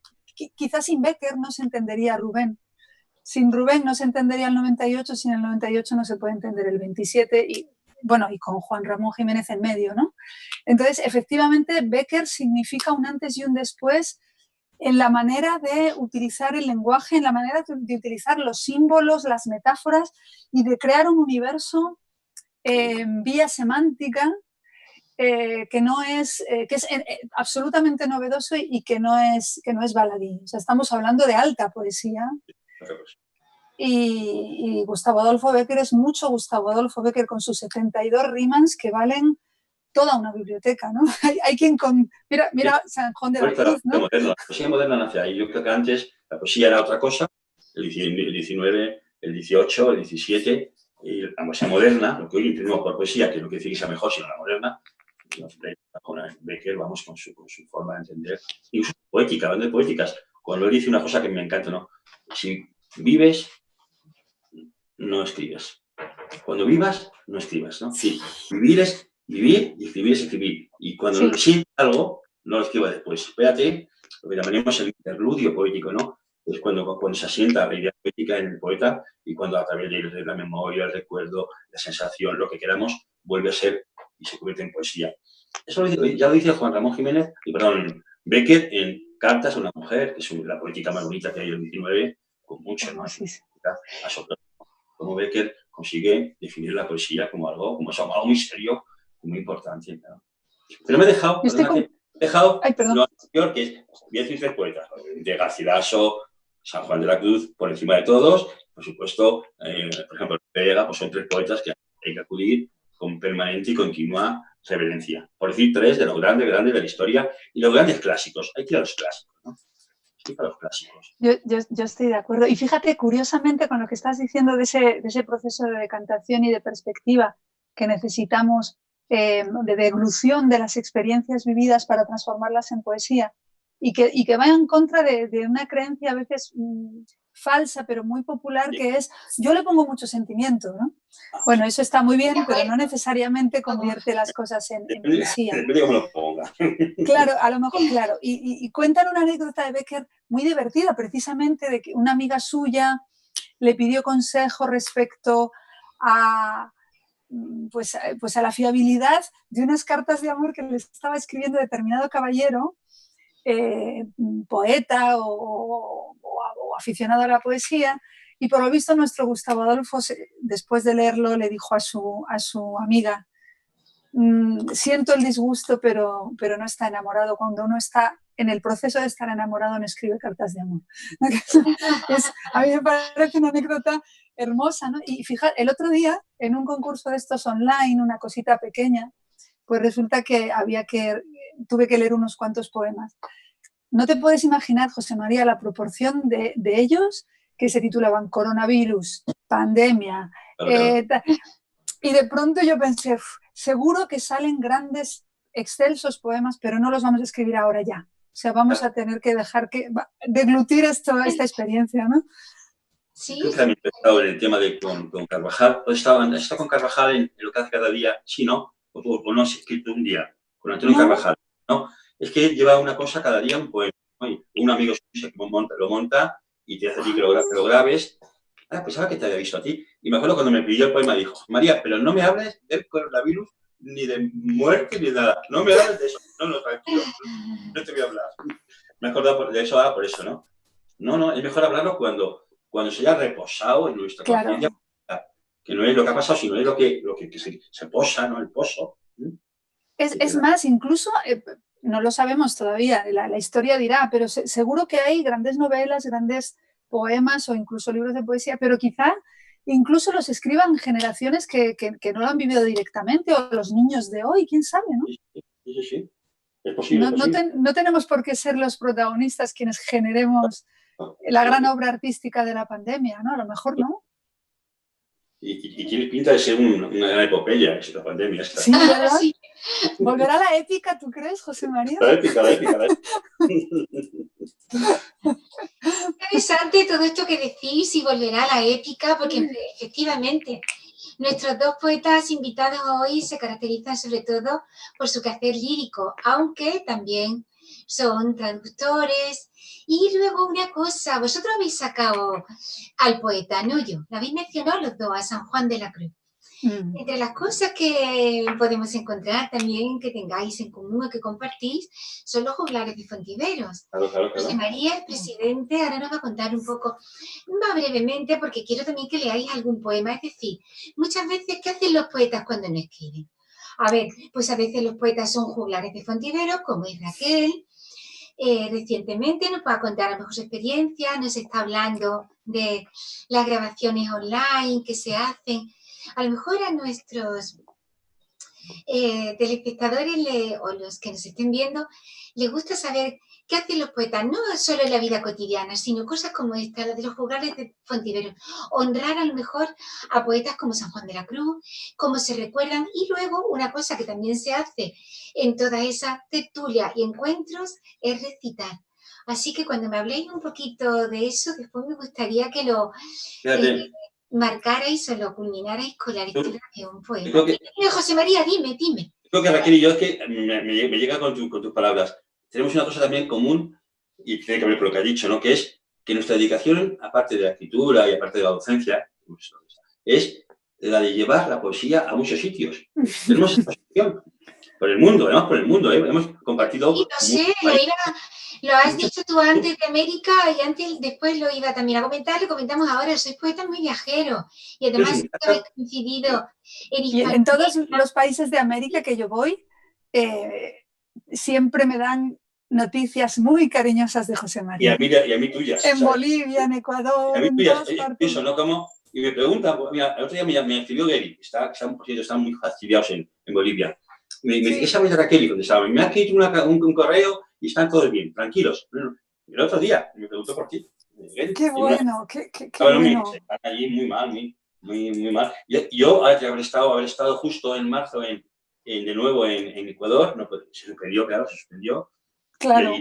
quizás sin Bécquer no se entendería Rubén. Sin Rubén no se entendería el 98, sin el 98 no se puede entender el 27 y con Juan Ramón Jiménez en medio, ¿no? Entonces, efectivamente, Bécquer significa un antes y un después en la manera de utilizar el lenguaje, en la manera de utilizar los símbolos, las metáforas y de crear un universo vía semántica que es absolutamente novedoso y que no es baladí. O sea, estamos hablando de alta poesía. Y Gustavo Adolfo Bécquer es mucho Gustavo Adolfo Bécquer con sus 72 rimas que valen toda una biblioteca, ¿no? Hay quien mira San Juan de la Cruz, ¿no? La poesía moderna nace ahí. Yo creo que antes la poesía era otra cosa, el 19, el 18, el 17, y la poesía moderna, lo que hoy entendemos por poesía, que no quiere decir que sea mejor, sino la moderna, con Bécquer, vamos, con su forma de entender, incluso poética, hablando de poéticas, cuando él dice una cosa que me encanta, ¿no? Si vives, no escribes. Cuando vivas, no escribas, ¿no? Sí. Vivir es vivir y escribir es escribir. Y cuando sientes algo, no lo escribas después. Espérate, lo que llamaremos el interludio poético, ¿no? Es cuando se asienta la idea poética en el poeta y cuando a través de la memoria, el recuerdo, la sensación, lo que queramos, vuelve a ser y se convierte en poesía. Eso ya lo dice Juan Ramón Jiménez, Bécquer en Cartas a una mujer, que es la poética más bonita que hay en el 19, con mucho más asombroso. Como Bécquer consigue definir la poesía como algo muy serio, muy importante, ¿no? Pero me he dejado, lo anterior, que es, voy a decir 3 poetas, de Garcilaso, San Juan de la Cruz, por encima de todos, por supuesto, por ejemplo, Vega, pues son 3 poetas que hay que acudir con permanente y continua reverencia. Por decir 3 de los grandes de la historia y los grandes clásicos. Hay que ir a los clásicos, ¿no? Para los clásicos. Yo estoy de acuerdo. Y fíjate, curiosamente, con lo que estás diciendo de ese proceso de decantación y de perspectiva que necesitamos, de deglución de las experiencias vividas para transformarlas en poesía y que va en contra de una creencia a veces falsa, pero muy popular, que es, yo le pongo mucho sentimiento, ¿no? Bueno, eso está muy bien, pero no necesariamente convierte las cosas en poesía. Depende de cómo lo ponga. Claro, a lo mejor, claro. Y cuentan una anécdota de Bécquer muy divertida, precisamente, de que una amiga suya le pidió consejo respecto a, pues a la fiabilidad de unas cartas de amor que le estaba escribiendo determinado caballero, poeta o aficionado a la poesía, y por lo visto nuestro Gustavo Adolfo, después de leerlo, le dijo a su amiga: siento el disgusto, pero no está enamorado. Cuando uno está en el proceso de estar enamorado no escribe cartas de amor. A mí me parece una anécdota hermosa, ¿no? Y fíjate, el otro día, en un concurso de estos online, una cosita pequeña, pues resulta que tuve que leer unos cuantos poemas. No te puedes imaginar, José María, la proporción de ellos que se titulaban Coronavirus, Pandemia. Y de pronto yo pensé, seguro que salen grandes, excelsos poemas, pero no los vamos a escribir ahora ya. O sea, vamos a tener que dejar deglutir esta experiencia, ¿no? Sí. Yo también he estado en el tema de con Carvajal. He estado con Carvajal en lo que hace cada día, sí, ¿no? O no has escrito un día, con Antonio Carvajal, ¿no? Es que lleva una cosa cada día un poema, ¿no? Un amigo lo monta y te hace a ti que lo grabes. Pensaba que te había visto a ti. Y me acuerdo cuando me pidió el poema, dijo: María, pero no me hables del coronavirus, ni de muerte, ni de nada. No me hables de eso. No, tranquilo. No te voy a hablar. Me he acordado de eso, por eso, ¿no? No, es mejor hablarlo cuando se haya reposado en nuestra conciencia. Que no es lo que ha pasado, sino es lo que se posa, ¿no? El pozo. Es más, incluso, no lo sabemos todavía, la historia dirá, pero seguro que hay grandes novelas, grandes poemas o incluso libros de poesía, pero quizá incluso los escriban generaciones que no lo han vivido directamente, o los niños de hoy, quién sabe, ¿no? Sí. Es posible. No tenemos por qué ser los protagonistas quienes generemos la gran obra artística de la pandemia, ¿no? A lo mejor no. Y tiene pinta de ser una gran epopeya esta pandemia. Sí, ¿verdad? Sí. ¿Volverá la épica, tú crees, José María? La épica. Interesante todo esto que decís, y volverá la épica, porque efectivamente nuestros dos poetas invitados hoy se caracterizan sobre todo por su quehacer lírico, aunque también son traductores. Y luego una cosa, vosotros habéis sacado al poeta, no yo, lo habéis mencionado los dos, a San Juan de la Cruz. Entre las cosas que podemos encontrar también que tengáis en común o que compartís son los juglares de Fontiveros. Claro. José María, el presidente, ahora nos va a contar un poco, más brevemente, porque quiero también que leáis algún poema. Es decir, muchas veces, ¿qué hacen los poetas cuando no escriben? A ver, pues a veces los poetas son juglares de Fontiveros, como es Raquel. Recientemente nos va a contar a lo mejor su experiencia, nos está hablando de las grabaciones online que se hacen. A lo mejor a nuestros telespectadores o los que nos estén viendo les gusta saber qué hacen los poetas, no solo en la vida cotidiana, sino cosas como esta, la de los juglares de Fontiveros. Honrar a lo mejor a poetas como San Juan de la Cruz, cómo se recuerdan, y luego una cosa que también se hace en toda esa tertulia y encuentros es recitar. Así que cuando me habléis un poquito de eso, después me gustaría que lo marcarais o lo culminarais con la lectura de un poema. José María, dime. Creo que Raquel y yo, es que me llega con tus palabras. Tenemos una cosa también común, y tiene que ver con lo que has dicho, ¿no? Que es que nuestra dedicación, aparte de la escritura y aparte de la docencia, es la de llevar la poesía a muchos sitios. Tenemos esta posición por el mundo, además por el mundo, ¿eh? Hemos compartido... Sí, no sé, lo has dicho tú antes de América, y después lo iba también a comentar, lo comentamos ahora. Sois poetas muy viajeros y además habéis coincidido en todos los países de América que yo voy, siempre me dan noticias muy cariñosas de José María. Y a mí tuyas. En Bolivia, en Ecuador, en todas partes. Eso, ¿no? Como, y me preguntan, mira, el otro día me escribió Gary, están muy fastidiados en Bolivia. Me dice, ¿qué sabes de Raquel? Y contestaba, me ha escrito un correo y están todos bien, tranquilos. El otro día me preguntó por ti. Qué bueno, qué bueno. Están allí muy mal, muy mal. Yo haber estado justo en marzo de nuevo en Ecuador, no, se suspendió. Claro.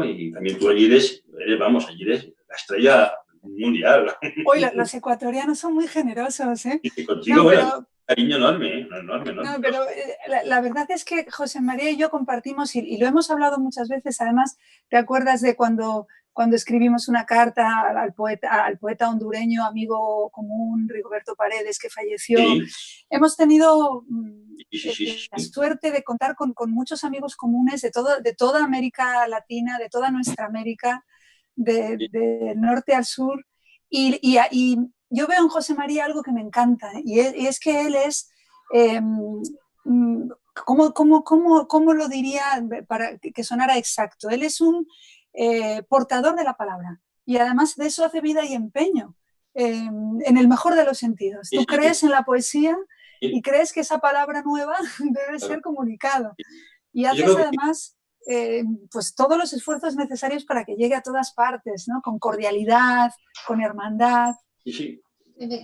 Y también tú allí eres la estrella mundial. Hoy los ecuatorianos son muy generosos, ¿eh? Y contigo, bueno, cariño enorme. No, pero la verdad es que José María y yo compartimos, y lo hemos hablado muchas veces, además, ¿te acuerdas de cuando cuando escribimos una carta al poeta hondureño, amigo común, Rigoberto Paredes, que falleció. Sí. Hemos tenido Sí. la suerte de contar con muchos amigos comunes de toda América Latina, de toda nuestra América, del norte al sur. Y yo veo en José María algo que me encanta, y es que él es... ¿Cómo lo diría para que sonara exacto? Él es un portador de la palabra, y además de eso hace vida y empeño, en el mejor de los sentidos. Tú crees en la poesía y crees que esa palabra nueva debe ser comunicado, y haces además pues todos los esfuerzos necesarios para que llegue a todas partes, ¿no? Con cordialidad, con hermandad. Sí.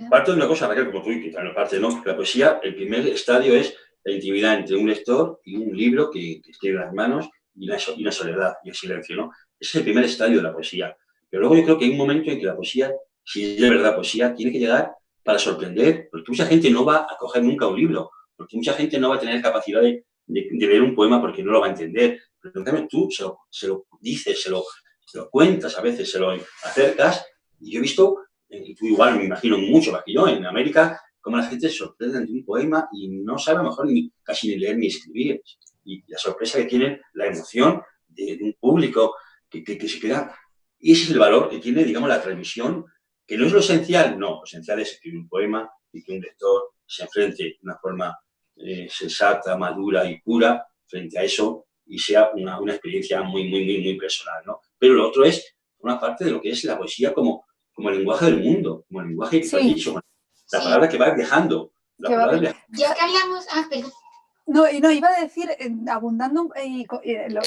Parte de una cosa, Raquel, como tú, que también parte, ¿no? La poesía, el primer estadio es la intimidad entre un lector y un libro que escribe en las manos, y una soledad y el silencio, ¿no? Ese es el primer estadio de la poesía. Pero luego yo creo que hay un momento en que la poesía, si es de verdad poesía, tiene que llegar para sorprender, porque mucha gente no va a coger nunca un libro, porque mucha gente no va a tener capacidad de leer un poema porque no lo va a entender. Pero en cambio tú se lo dices, se lo cuentas a veces, se lo acercas, y yo he visto, y tú igual me imagino mucho más que yo, en América, cómo la gente se sorprende ante un poema y no sabe a lo mejor casi ni leer ni escribir. Y la sorpresa que tiene, la emoción de un público que se queda. Y ese es el valor que tiene, digamos, la transmisión, que no es lo esencial. No, lo esencial es escribir un poema y que un lector se enfrente de una forma sensata, madura y pura frente a eso, y sea una experiencia muy personal, ¿no? Pero lo otro es una parte de lo que es la poesía como el lenguaje del mundo, como el lenguaje que tú has dicho, la palabra que va viajando. Ya que hablamos... perdón. No, iba a decir, abundando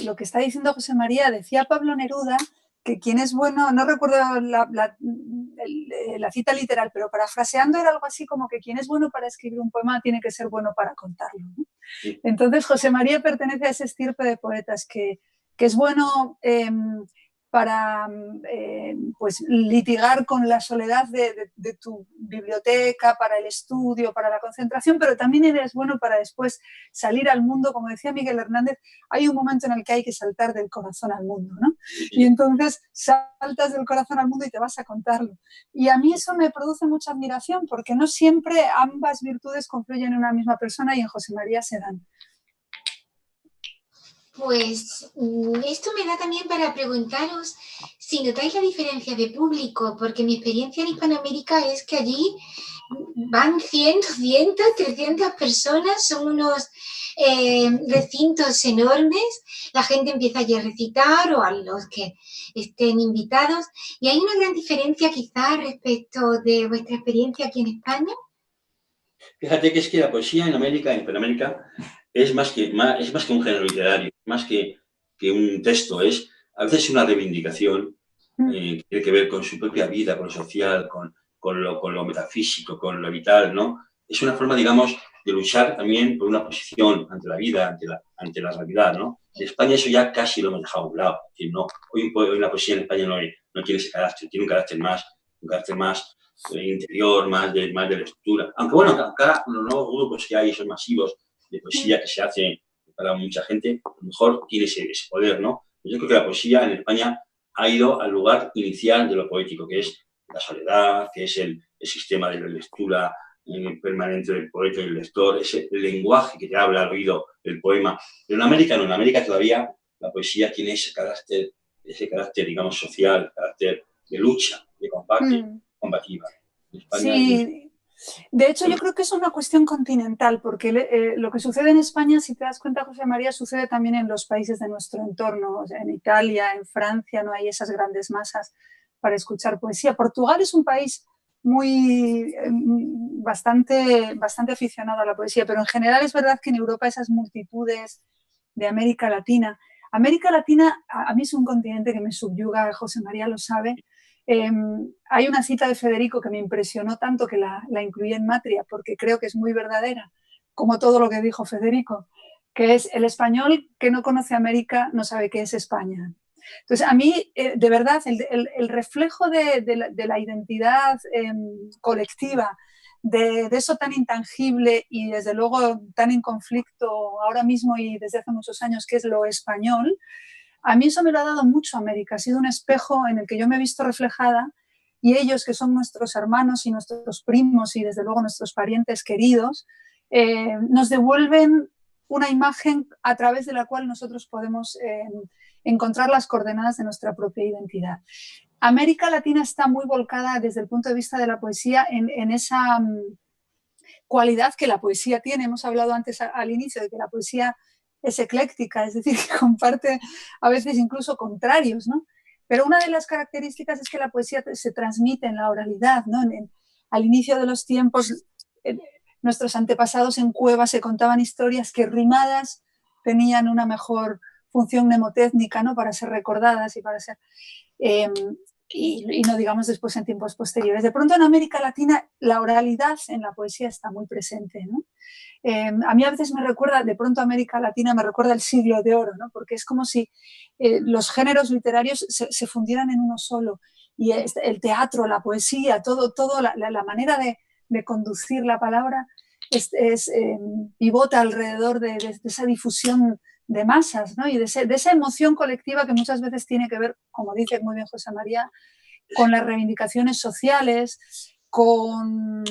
lo que está diciendo José María, decía Pablo Neruda que quien es bueno, no recuerdo la cita literal, pero parafraseando era algo así como que quien es bueno para escribir un poema tiene que ser bueno para contarlo, ¿no? Sí. Entonces José María pertenece a ese estirpe de poetas que es bueno para pues litigar con la soledad de tu biblioteca, para el estudio, para la concentración, pero también eres bueno para después salir al mundo. Como decía Miguel Hernández, hay un momento en el que hay que saltar del corazón al mundo, ¿no? Y entonces saltas del corazón al mundo y te vas a contarlo. Y a mí eso me produce mucha admiración, porque no siempre ambas virtudes confluyen en una misma persona, y en José María se dan. Pues esto me da también para preguntaros si notáis la diferencia de público, porque mi experiencia en Hispanoamérica es que allí van 100, 200, 300 personas, son unos recintos enormes, la gente empieza allí a recitar o a los que estén invitados, y hay una gran diferencia quizás respecto de vuestra experiencia aquí en España. Fíjate que es que la poesía en Hispanoamérica, es más que un género literario, más que un texto, es a veces una reivindicación que tiene que ver con su propia vida, con lo social, con lo metafísico, con lo vital, ¿no? Es una forma, digamos, de luchar también por una posición ante la vida, ante la realidad, ¿no? En España eso ya casi lo hemos dejado a un lado. Es decir, no, hoy la poesía en España no tiene ese carácter, tiene un carácter más interior, más de lectura. Aunque bueno, acá los nuevos grupos que hay son masivos de poesía que se hace para mucha gente, a lo mejor tiene ese poder, ¿no? Yo creo que la poesía en España ha ido al lugar inicial de lo poético, que es la soledad, que es el sistema de la lectura permanente del poeta y el lector, ese lenguaje que te habla al oído el poema. Pero en América todavía la poesía tiene ese carácter, digamos, social, carácter de lucha, de combate, combativa. En España, sí. De hecho, yo creo que es una cuestión continental, porque lo que sucede en España, si te das cuenta, José María, sucede también en los países de nuestro entorno. O sea, en Italia, en Francia, no hay esas grandes masas para escuchar poesía. Portugal es un país bastante aficionado a la poesía, pero en general es verdad que en Europa esas multitudes de América Latina. América Latina a mí es un continente que me subyuga, José María lo sabe. Hay una cita de Federico que me impresionó tanto que la incluí en Matria, porque creo que es muy verdadera, como todo lo que dijo Federico, que es: el español que no conoce América no sabe qué es España. Entonces, a mí, de verdad, el reflejo de la identidad colectiva, de eso tan intangible y desde luego tan en conflicto ahora mismo y desde hace muchos años, que es lo español, A mí eso me lo ha dado mucho América, ha sido un espejo en el que yo me he visto reflejada y ellos, que son nuestros hermanos y nuestros primos y desde luego nuestros parientes queridos, nos devuelven una imagen a través de la cual nosotros podemos encontrar las coordenadas de nuestra propia identidad. América Latina está muy volcada desde el punto de vista de la poesía en esa cualidad que la poesía tiene. Hemos hablado antes al inicio de que la poesía es ecléctica, es decir, que comparte a veces incluso contrarios, ¿no? Pero una de las características es que la poesía se transmite en la oralidad, ¿no? Al inicio de los tiempos, nuestros antepasados en cuevas se contaban historias que rimadas tenían una mejor función mnemotécnica, ¿no? Para ser recordadas y para ser... y no digamos después en tiempos posteriores. De pronto en América Latina la oralidad en la poesía está muy presente, ¿no? A mí a veces me recuerda, de pronto América Latina me recuerda el siglo de oro, ¿no? Porque es como si los géneros literarios se fundieran en uno solo. Y el teatro, la poesía, todo la manera de conducir la palabra pivota alrededor de esa difusión de masas, ¿no? Y de esa emoción colectiva que muchas veces tiene que ver, como dice muy bien José María, con las reivindicaciones sociales, con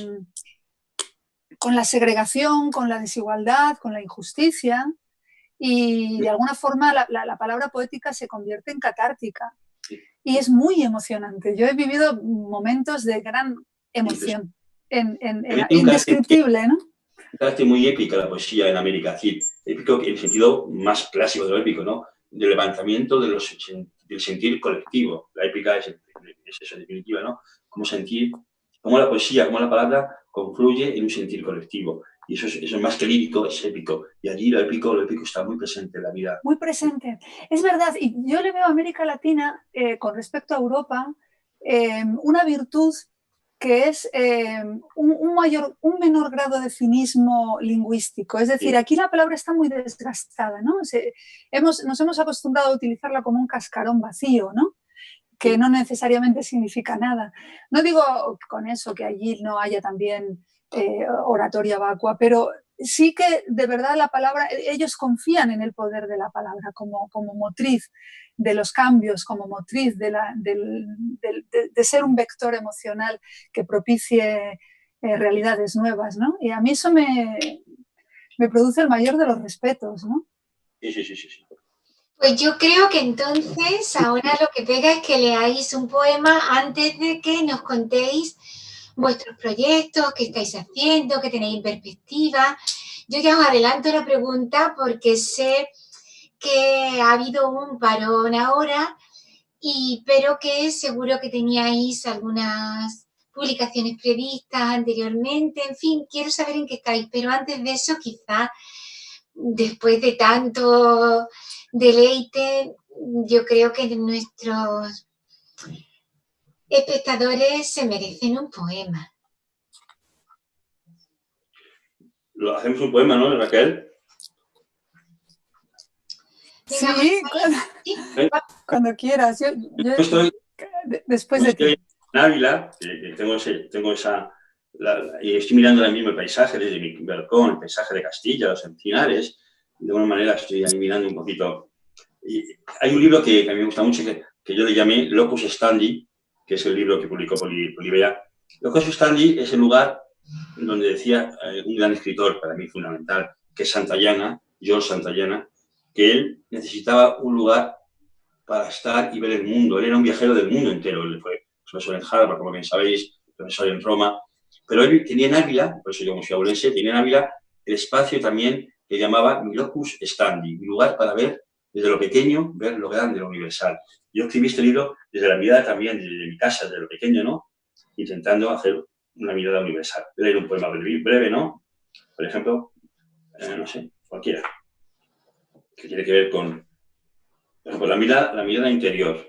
la segregación, con la desigualdad, con la injusticia, y de alguna forma la palabra poética se convierte en catártica y es muy emocionante. Yo he vivido momentos de gran emoción, indescriptible, ¿no? Un carácter muy épica la poesía en América, es decir, épico en el sentido más clásico de lo épico, ¿no? Del levantamiento del sentir colectivo. La épica es eso, en definitiva, ¿no? Cómo la poesía, cómo la palabra confluye en un sentir colectivo. Y eso es más que lírico, es épico. Y allí lo épico está muy presente en la vida. Muy presente. Es verdad, y yo le veo a América Latina, con respecto a Europa, una virtud que es un menor grado de cinismo lingüístico. Es decir, aquí la palabra está muy desgastada, ¿no? Nos hemos acostumbrado a utilizarla como un cascarón vacío, ¿no? Que no necesariamente significa nada. No digo con eso que allí no haya también oratoria vacua, pero sí que de verdad la palabra, ellos confían en el poder de la palabra como motriz de los cambios, como motriz de ser un vector emocional que propicie realidades nuevas, ¿no? Y a mí eso me produce el mayor de los respetos, ¿no? Sí. Pues yo creo que entonces ahora lo que pega es que leáis un poema antes de que nos contéis vuestros proyectos, qué estáis haciendo, qué tenéis en perspectiva. Yo ya os adelanto la pregunta porque sé que ha habido un parón ahora, pero que seguro que teníais algunas publicaciones previstas anteriormente. En fin, quiero saber en qué estáis, pero antes de eso, quizá después de tanto deleite, yo creo que nuestros espectadores se merecen un poema. Lo hacemos un poema, ¿no, Raquel? Sí, cuando quieras. Yo estoy, después de ti. En Ávila, que tengo esa... y estoy mirando ahora mismo el paisaje desde mi balcón, el paisaje de Castilla, los encinares. De alguna manera estoy ahí mirando un poquito. Y hay un libro que a mí me gusta mucho, que yo le llamé Locus Standi, que es el libro que publicó Polibea. Locus Standi es el lugar donde decía un gran escritor, para mí fundamental, que es Santayana, George Santayana, que él necesitaba un lugar para estar y ver el mundo. Él era un viajero del mundo entero. Él fue profesor en Harvard, como bien sabéis, profesor en Roma. Pero él tenía en Ávila, por eso yo como soy abulense, tenía en Ávila el espacio también que llamaba mi locus standi, mi lugar para ver desde lo pequeño, ver lo grande, lo universal. Yo escribí este libro desde la mirada también, desde mi casa, desde lo pequeño, ¿no? Intentando hacer una mirada universal. Voy a leer un poema breve, ¿no? Por ejemplo, no sé, cualquiera, que tiene que ver con, por ejemplo, la mirada interior.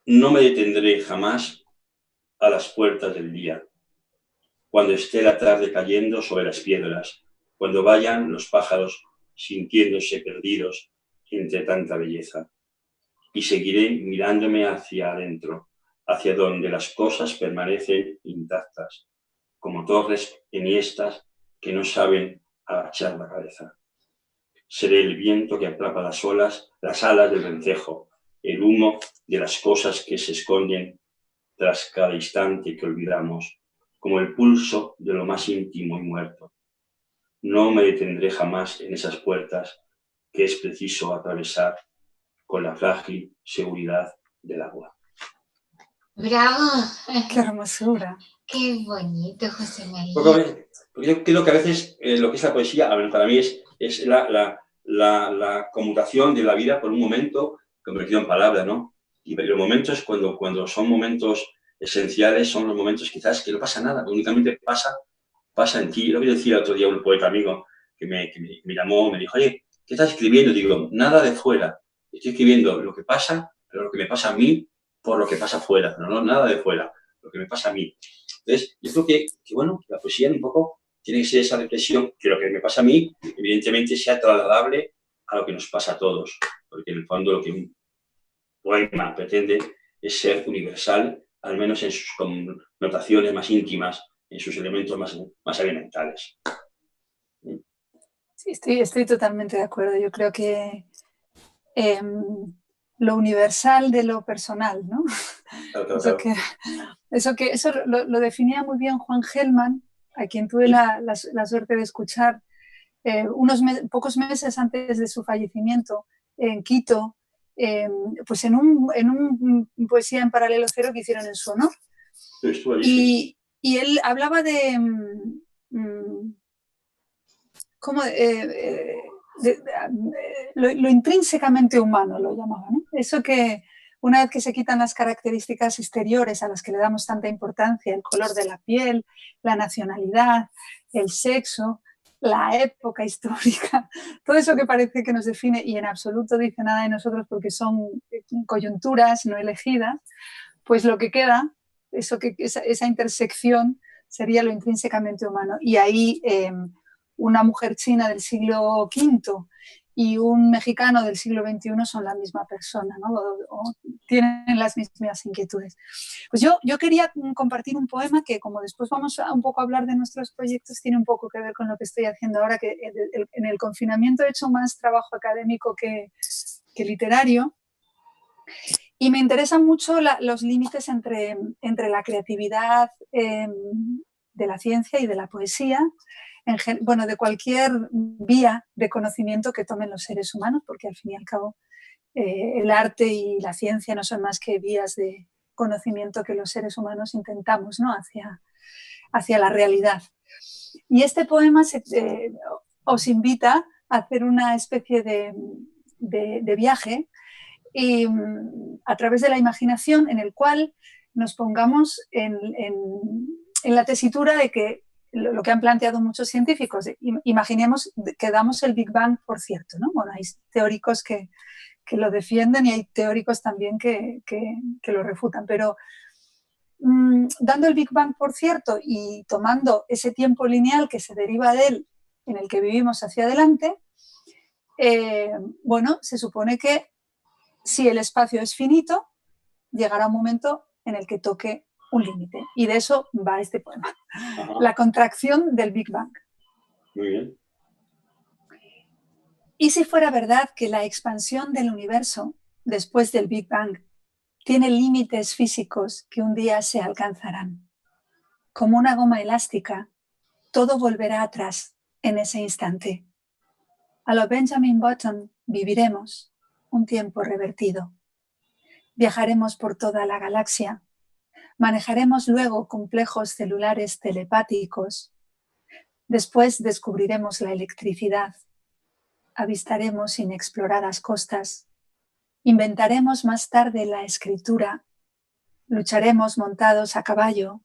No me detendré jamás a las puertas del día, cuando esté la tarde cayendo sobre las piedras, cuando vayan los pájaros sintiéndose perdidos entre tanta belleza. Y seguiré mirándome hacia adentro, hacia donde las cosas permanecen intactas, como torres enhiestas que no saben agachar la cabeza. seré el viento que atrapa las alas del vencejo, el humo de las cosas que se esconden tras cada instante que olvidamos, como el pulso de lo más íntimo y muerto. No me detendré jamás en esas puertas que es preciso atravesar con la frágil seguridad del agua. ¡Bravo! ¡Qué hermosura! ¡Qué bonito, José María! Porque yo creo que a veces lo que es la poesía, para mí es la conmutación de la vida por un momento convertido en palabra, ¿no? Y los momentos, cuando son momentos esenciales, son los momentos quizás que no pasa nada, únicamente pasa en ti. Lo que decía el otro día un poeta amigo que me llamó, me dijo, oye, ¿qué estás escribiendo? Digo, nada de fuera. Estoy escribiendo lo que pasa, pero lo que me pasa a mí por lo que pasa afuera. No, nada de fuera, lo que me pasa a mí. Entonces, yo creo que bueno, la poesía un poco tiene que ser esa reflexión, que lo que me pasa a mí, evidentemente, sea trasladable a lo que nos pasa a todos. Porque en el fondo lo que un poema pretende es ser universal, al menos en sus connotaciones más íntimas, en sus elementos más elementales. Sí, estoy totalmente de acuerdo. Yo creo que lo universal de lo personal, ¿no? Claro. Eso lo definía muy bien Juan Gelman, a quien tuve la suerte de escuchar pocos meses antes de su fallecimiento en Quito, pues en un poesía en paralelo cero que hicieron en su honor. Y él hablaba de cómo lo intrínsecamente humano, lo llamaba, ¿no? Eso que una vez que se quitan las características exteriores a las que le damos tanta importancia, el color de la piel, la nacionalidad, el sexo, la época histórica, todo eso que parece que nos define y en absoluto dice nada de nosotros porque son coyunturas no elegidas, pues lo que queda, esa intersección sería lo intrínsecamente humano. Y ahí una mujer china del siglo V y un mexicano del siglo XXI son la misma persona, ¿no? O tienen las mismas inquietudes. Pues yo quería compartir un poema que, como después vamos un poco a hablar de nuestros proyectos, tiene un poco que ver con lo que estoy haciendo ahora, que en el confinamiento he hecho más trabajo académico que literario. Y me interesan mucho los límites entre la creatividad de la ciencia y de la poesía, de cualquier vía de conocimiento que tomen los seres humanos, porque al fin y al cabo el arte y la ciencia no son más que vías de conocimiento que los seres humanos intentamos, ¿no? hacia la realidad. Y este poema os invita a hacer una especie de viaje y a través de la imaginación en el cual nos pongamos en la tesitura de que lo que han planteado muchos científicos, imaginemos que damos el Big Bang por cierto, ¿no? Bueno, hay teóricos que lo defienden y hay teóricos también que lo refutan, pero dando el Big Bang por cierto y tomando ese tiempo lineal que se deriva de él, en el que vivimos hacia adelante, se supone que si el espacio es finito, llegará un momento en el que toque un límite. Y de eso va este poema. Ajá. La contracción del Big Bang. Muy bien. ¿Y si fuera verdad que la expansión del universo después del Big Bang tiene límites físicos que un día se alcanzarán? Como una goma elástica, todo volverá atrás en ese instante. A lo Benjamin Button viviremos un tiempo revertido. Viajaremos por toda la galaxia. Manejaremos luego complejos celulares telepáticos. Después descubriremos la electricidad. Avistaremos inexploradas costas. Inventaremos más tarde la escritura. Lucharemos montados a caballo.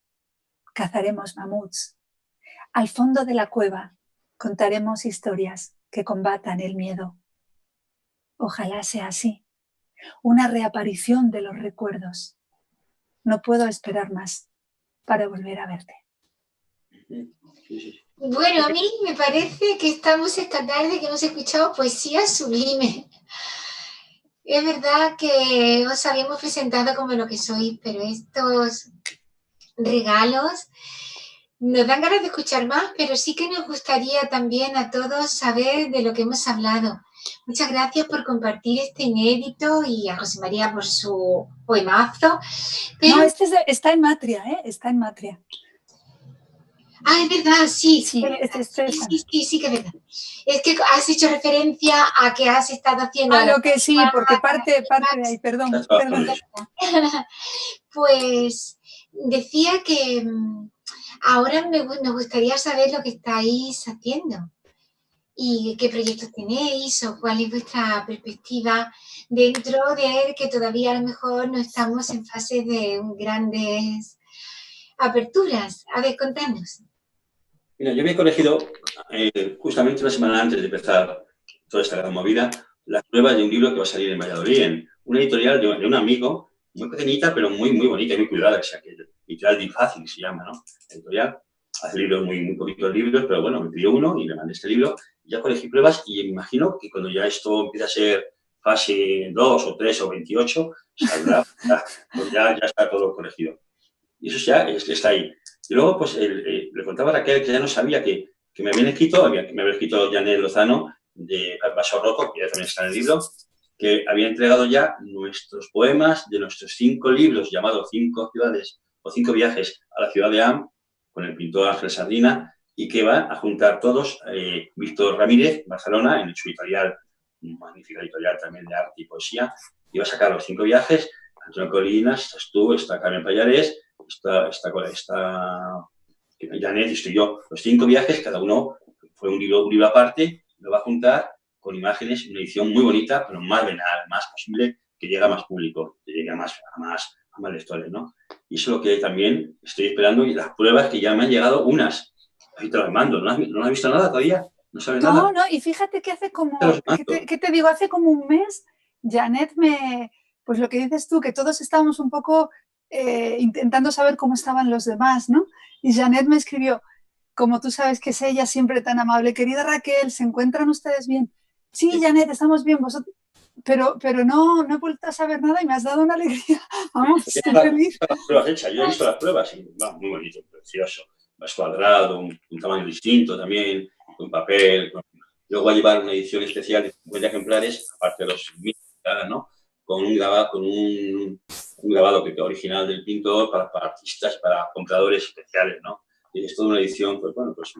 Cazaremos mamuts. Al fondo de la cueva contaremos historias que combatan el miedo. Ojalá sea así. Una reaparición de los recuerdos. No puedo esperar más para volver a verte. Bueno, a mí me parece que estamos esta tarde que hemos escuchado poesía sublime. Es verdad que os habíamos presentado como lo que sois, pero estos regalos Nos dan ganas de escuchar más, pero sí que nos gustaría también a todos saber de lo que hemos hablado. Muchas gracias por compartir este inédito y a José María por su poemazo. Pero... No, está en Matria, ¿eh? Está en Matria. Ah, es verdad, sí. Sí, sí, que es verdad. Es que has hecho referencia a que has estado haciendo... Ah, lo que sí, porque parte de ahí, perdón. Pues decía que ahora nos gustaría saber lo que estáis haciendo y qué proyectos tenéis o cuál es vuestra perspectiva dentro de que todavía a lo mejor no estamos en fase de grandes aperturas. A ver, contadnos. Mira, yo me he corregido justamente una semana antes de empezar toda esta gran movida las pruebas de un libro que va a salir en Valladolid, en una editorial de un amigo, muy pequeñita, pero muy, muy bonita y muy cuidada, o sea, que editorial Difácil se llama, ¿no? Editorial. Hace libros muy poquitos libros, pero bueno, me pidió uno y le mandé este libro. Ya corregí pruebas y me imagino que cuando ya esto empiece a ser fase 2 o 3 o 28, saldrá, pues ya está todo corregido. Y eso ya está ahí. Y luego, pues, le contaba a Raquel que ya no sabía que me habían escrito, me había escrito Janet Lozano de Vaso Roto, que ya también está en el libro, que había entregado ya nuestros poemas de nuestros 5 libros llamados 5 ciudades o 5 viajes a la ciudad de Am, con el pintor Ángel Sardina, y que va a juntar todos Víctor Ramírez, Barcelona, en su editorial, magnífica editorial también de arte y poesía, y va a sacar los 5 viajes. Antonio Colinas, estás tú, está Carmen Pallares, está Janet y estoy yo. Los 5 viajes, cada uno fue un libro aparte, lo va a juntar con imágenes, una edición muy bonita, pero más venal, más posible, que llegue a más público, que llegue a más lectores, ¿no? Y eso es lo que también estoy esperando, y las pruebas que ya me han llegado, unas. Ahí te las mando, ¿no has visto nada todavía? ¿No sabes nada? No, y fíjate que hace como, ¿qué te digo? Hace como un mes, Janet pues lo que dices tú, que todos estábamos un poco intentando saber cómo estaban los demás, ¿no? Y Janet me escribió, como tú sabes que es ella siempre tan amable, querida Raquel, ¿se encuentran ustedes bien? Sí, Janet, estamos bien, vosotros... Pero no he vuelto a saber nada y me has dado una alegría. Vamos, estoy feliz. Las pruebas hechas. Yo he visto las pruebas y va muy bonito, precioso. Más cuadrado, un tamaño distinto también, con papel. Luego va a llevar una edición especial de 50 ejemplares, aparte de los 1000, ¿no? Con un grabado que original del pintor para artistas, para compradores especiales, ¿no? Y es toda una edición, pues bueno, pues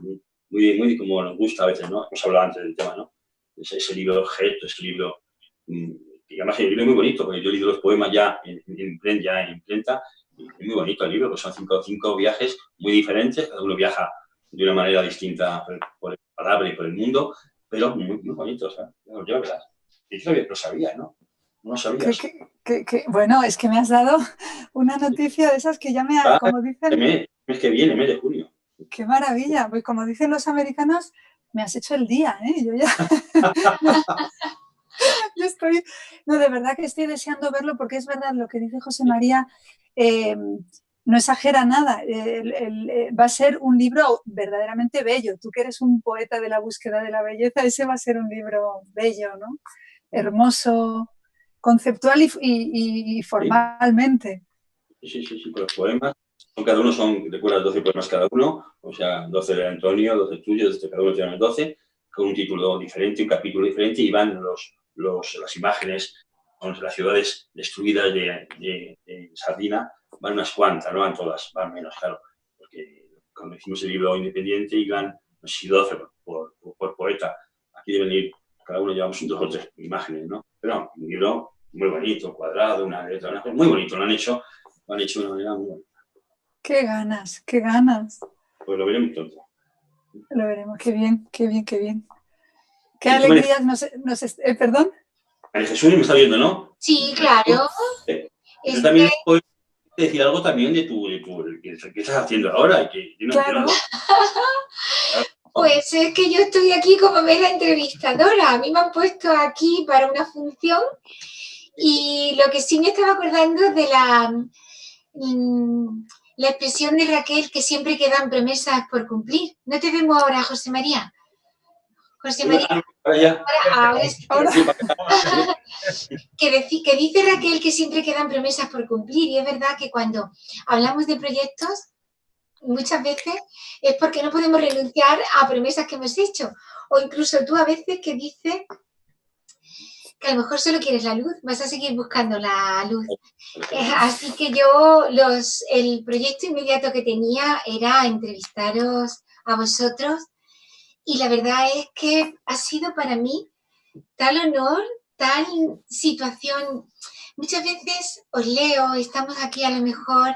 muy como nos gusta a veces, ¿no? Hemos hablado antes del tema, ¿no? Ese libro objeto, ese libro... Y además el libro es muy bonito, porque yo he leído los poemas ya en imprenta, y es muy bonito el libro, pues son 5 viajes muy diferentes, cada uno viaja de una manera distinta por el palabra y por el mundo, pero muy bonito, ¿sabes? Yo, ¿verdad? Y yo lo sabía, ¿no? No lo sabías. Bueno, es que me has dado una noticia de esas que ya como dicen... Es que viene, mes de junio. ¡Qué maravilla! Pues como dicen los americanos, me has hecho el día, ¿eh? Yo ya... Yo estoy... No, de verdad que estoy deseando verlo porque es verdad lo que dice José María, no exagera nada. Va a ser un libro verdaderamente bello. Tú que eres un poeta de la búsqueda de la belleza, ese va a ser un libro bello, ¿no? Hermoso, conceptual y formalmente. Sí, con los poemas. Cada uno recuerdas 12 poemas cada uno, o sea, 12 de Antonio, 12 tuyos, cada uno tiene 12, con un título diferente, un capítulo diferente, y van las imágenes con las ciudades destruidas de Sardina, van unas cuantas, no van todas, van menos, claro, porque cuando hicimos el libro independiente iban, no sé si 12 por poeta, aquí deben ir, cada uno llevamos 2 o 3 imágenes, ¿no? Pero no, un libro muy bonito, cuadrado, una letra, muy bonito, lo han hecho de una manera muy bonita. ¡Qué ganas, qué ganas! Pues lo veremos pronto. Lo veremos, qué bien. ¡Qué alegrías ¿Perdón? María Jesús me está viendo, ¿no? Sí, claro. Yo también puedo decir algo también de qué estás haciendo ahora. Claro. Pues es que yo estoy aquí como mera entrevistadora. A mí me han puesto aquí para una función y lo que sí me estaba acordando de la expresión de Raquel, que siempre quedan promesas por cumplir. ¿No te vemos ahora, José María? José María, ahora que dice Raquel que siempre quedan promesas por cumplir, y es verdad que cuando hablamos de proyectos, muchas veces es porque no podemos renunciar a promesas que hemos hecho. O incluso tú a veces que dices que a lo mejor solo quieres la luz, vas a seguir buscando la luz. Así que yo, el proyecto inmediato que tenía era entrevistaros a vosotros, y la verdad es que ha sido para mí tal honor, tal situación. Muchas veces os leo, estamos aquí a lo mejor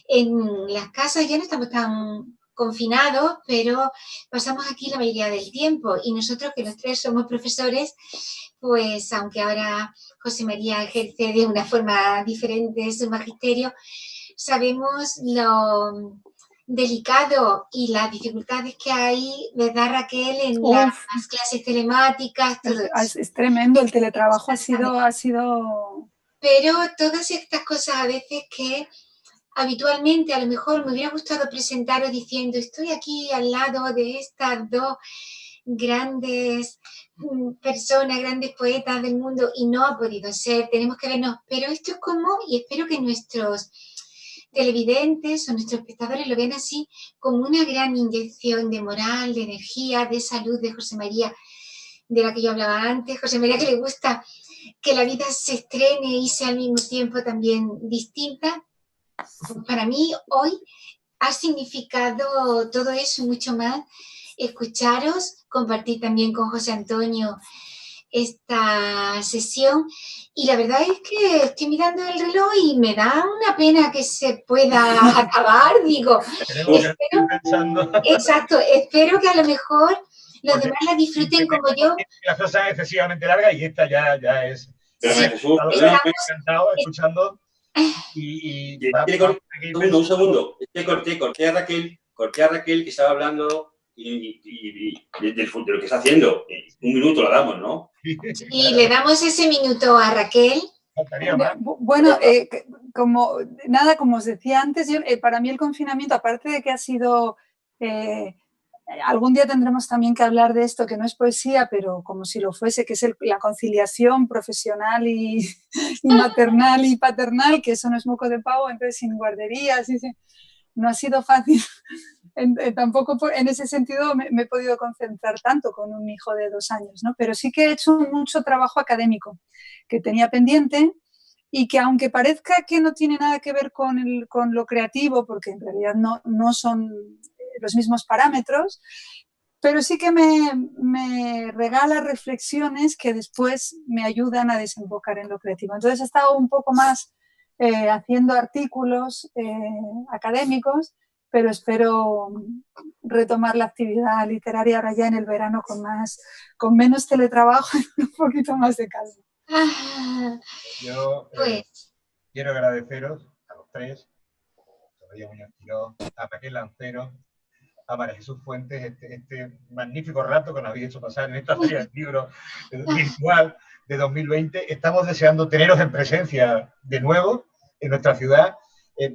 en las casas, ya no estamos tan confinados, pero pasamos aquí la mayoría del tiempo, y nosotros que los tres somos profesores, pues aunque ahora José María ejerce de una forma diferente su magisterio, sabemos lo delicado y las dificultades que hay, ¿verdad, Raquel? En las clases telemáticas. Todo es tremendo, el teletrabajo ha sido... Pero todas estas cosas a veces que habitualmente a lo mejor me hubiera gustado presentaros diciendo estoy aquí al lado de estas dos grandes personas, grandes poetas del mundo, y no ha podido ser, tenemos que vernos, pero esto es como, y espero que nuestros televidentes o nuestros espectadores lo vean así, como una gran inyección de moral, de energía, de salud de José María, de la que yo hablaba antes. José María, que le gusta que la vida se estrene y sea al mismo tiempo también distinta. Para mí hoy ha significado todo eso mucho más, escucharos, compartir también con José Antonio esta sesión, y la verdad es que estoy mirando el reloj y me da una pena que se pueda acabar, digo. Exacto, espero que a lo mejor los demás la disfruten como yo. Las cosas excesivamente largas y esta ya es. Pero sí, Jesús, encantado escuchando. Un segundo. Es que corté a Raquel que estaba hablando de lo que está haciendo. Un minuto lo damos, ¿no? Y le damos ese minuto a Raquel. Bueno, como os decía antes, para mí el confinamiento, aparte de que ha sido... algún día tendremos también que hablar de esto, que no es poesía, pero como si lo fuese, que es la conciliación profesional y maternal y paternal, que eso no es moco de pavo, entonces sin guarderías, no ha sido fácil. Tampoco en ese sentido me he podido concentrar tanto con un hijo de 2 años, ¿no? Pero sí que he hecho mucho trabajo académico que tenía pendiente, y que aunque parezca que no tiene nada que ver con lo creativo, porque en realidad no son los mismos parámetros, pero sí que me regala reflexiones que después me ayudan a desembocar en lo creativo. Entonces he estado un poco más haciendo artículos académicos, pero espero retomar la actividad literaria ahora ya en el verano con menos teletrabajo y un poquito más de calma. Yo quiero agradeceros a los tres, a María Muñoz Quirós, a Raquel Lancero, a María Jesús Fuentes, este magnífico rato que nos habéis hecho pasar en esta feria del libro virtual de 2020. Estamos deseando teneros en presencia de nuevo en nuestra ciudad.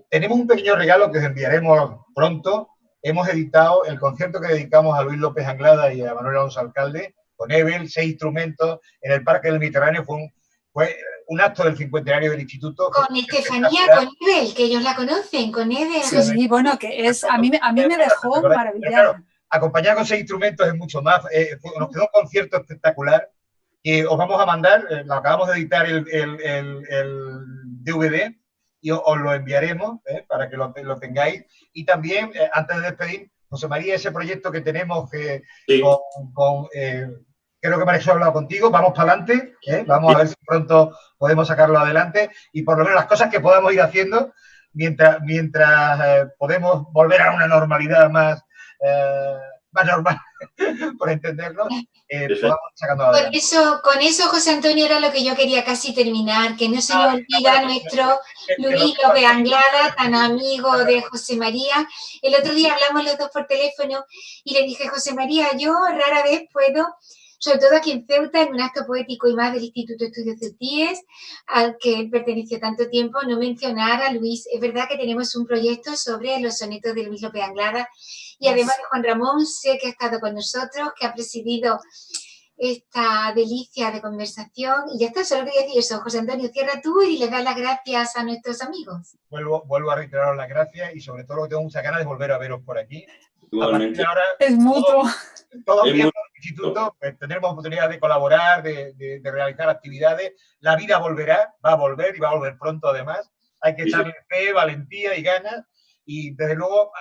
Tenemos un pequeño regalo que os enviaremos pronto. Hemos editado el concierto que dedicamos a Luis López Anglada y a Manuel Alonso Alcalde, con Ebel, 6 instrumentos, en el Parque del Mediterráneo. Fue un acto del 50º del Instituto. Con Estefanía, con Ebel, que ellos la conocen, con Ebel. Sí, bueno, que es, a mí me dejó maravillada. Claro, acompañar con 6 instrumentos es mucho más. Nos quedó un concierto espectacular que os vamos a mandar. Lo acabamos de editar el DVD y os lo enviaremos para que lo tengáis. Y también, antes de despedir, José María, ese proyecto que tenemos sí. Creo que María Jesús ha hablado contigo, vamos para adelante, vamos a ver si pronto podemos sacarlo adelante, y por lo menos las cosas que podamos ir haciendo mientras podemos volver a una normalidad más normal, por entendernos, podamos sacando adelante. Con eso, José Antonio, era lo que yo quería casi terminar, que no se nos olvida nuestro Luis López Anglada, tan amigo de José María. El otro día hablamos los dos por teléfono y le dije, José María, yo rara vez puedo, sobre todo aquí en Ceuta, en un acto poético y más del Instituto de Estudios Ceutíes, al que él perteneció tanto tiempo, no mencionar a Luis. Es verdad que tenemos un proyecto sobre los sonetos de Luis López Anglada, y además de Juan Ramón, sé que ha estado con nosotros, que ha presidido esta delicia de conversación. Y ya está, solo quería decir eso. José Antonio, cierra tú y les das las gracias a nuestros amigos. Vuelvo a reiteraros las gracias y sobre todo tengo muchas ganas de volver a veros por aquí. Igualmente. Ahora, Es mutuo. todos Es miembros del instituto pues, tendremos oportunidad de colaborar, de realizar actividades. La vida volverá, va a volver y va a volver pronto además. Hay que echarle fe, valentía y ganas. Y desde luego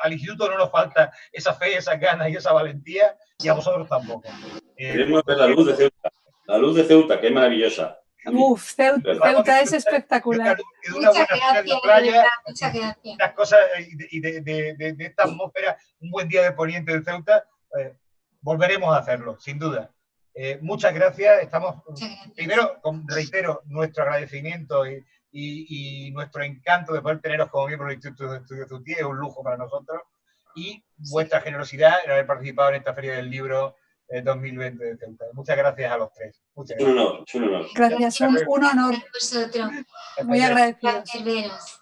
al instituto no nos falta esa fe, esas ganas y esa valentía, y a vosotros tampoco. Queremos ver la luz de Ceuta. La luz de Ceuta, que es maravillosa. Uf, Ceuta es espectacular. Muchas gracias, muchas gracias. Estas cosas y de esta atmósfera, un buen día de poniente de Ceuta, volveremos a hacerlo, sin duda. Muchas gracias. Primero, reitero nuestro agradecimiento y nuestro encanto de poder teneros como miembros del Instituto de Estudios Ceutí, es un lujo para nosotros, y vuestra generosidad en haber participado en esta Feria del Libro 2020 de Ceuta. Muchas gracias a los tres. Muchas gracias. Es un honor. Gracias, un honor. A vosotros. Muy agradecidos. Placer veros.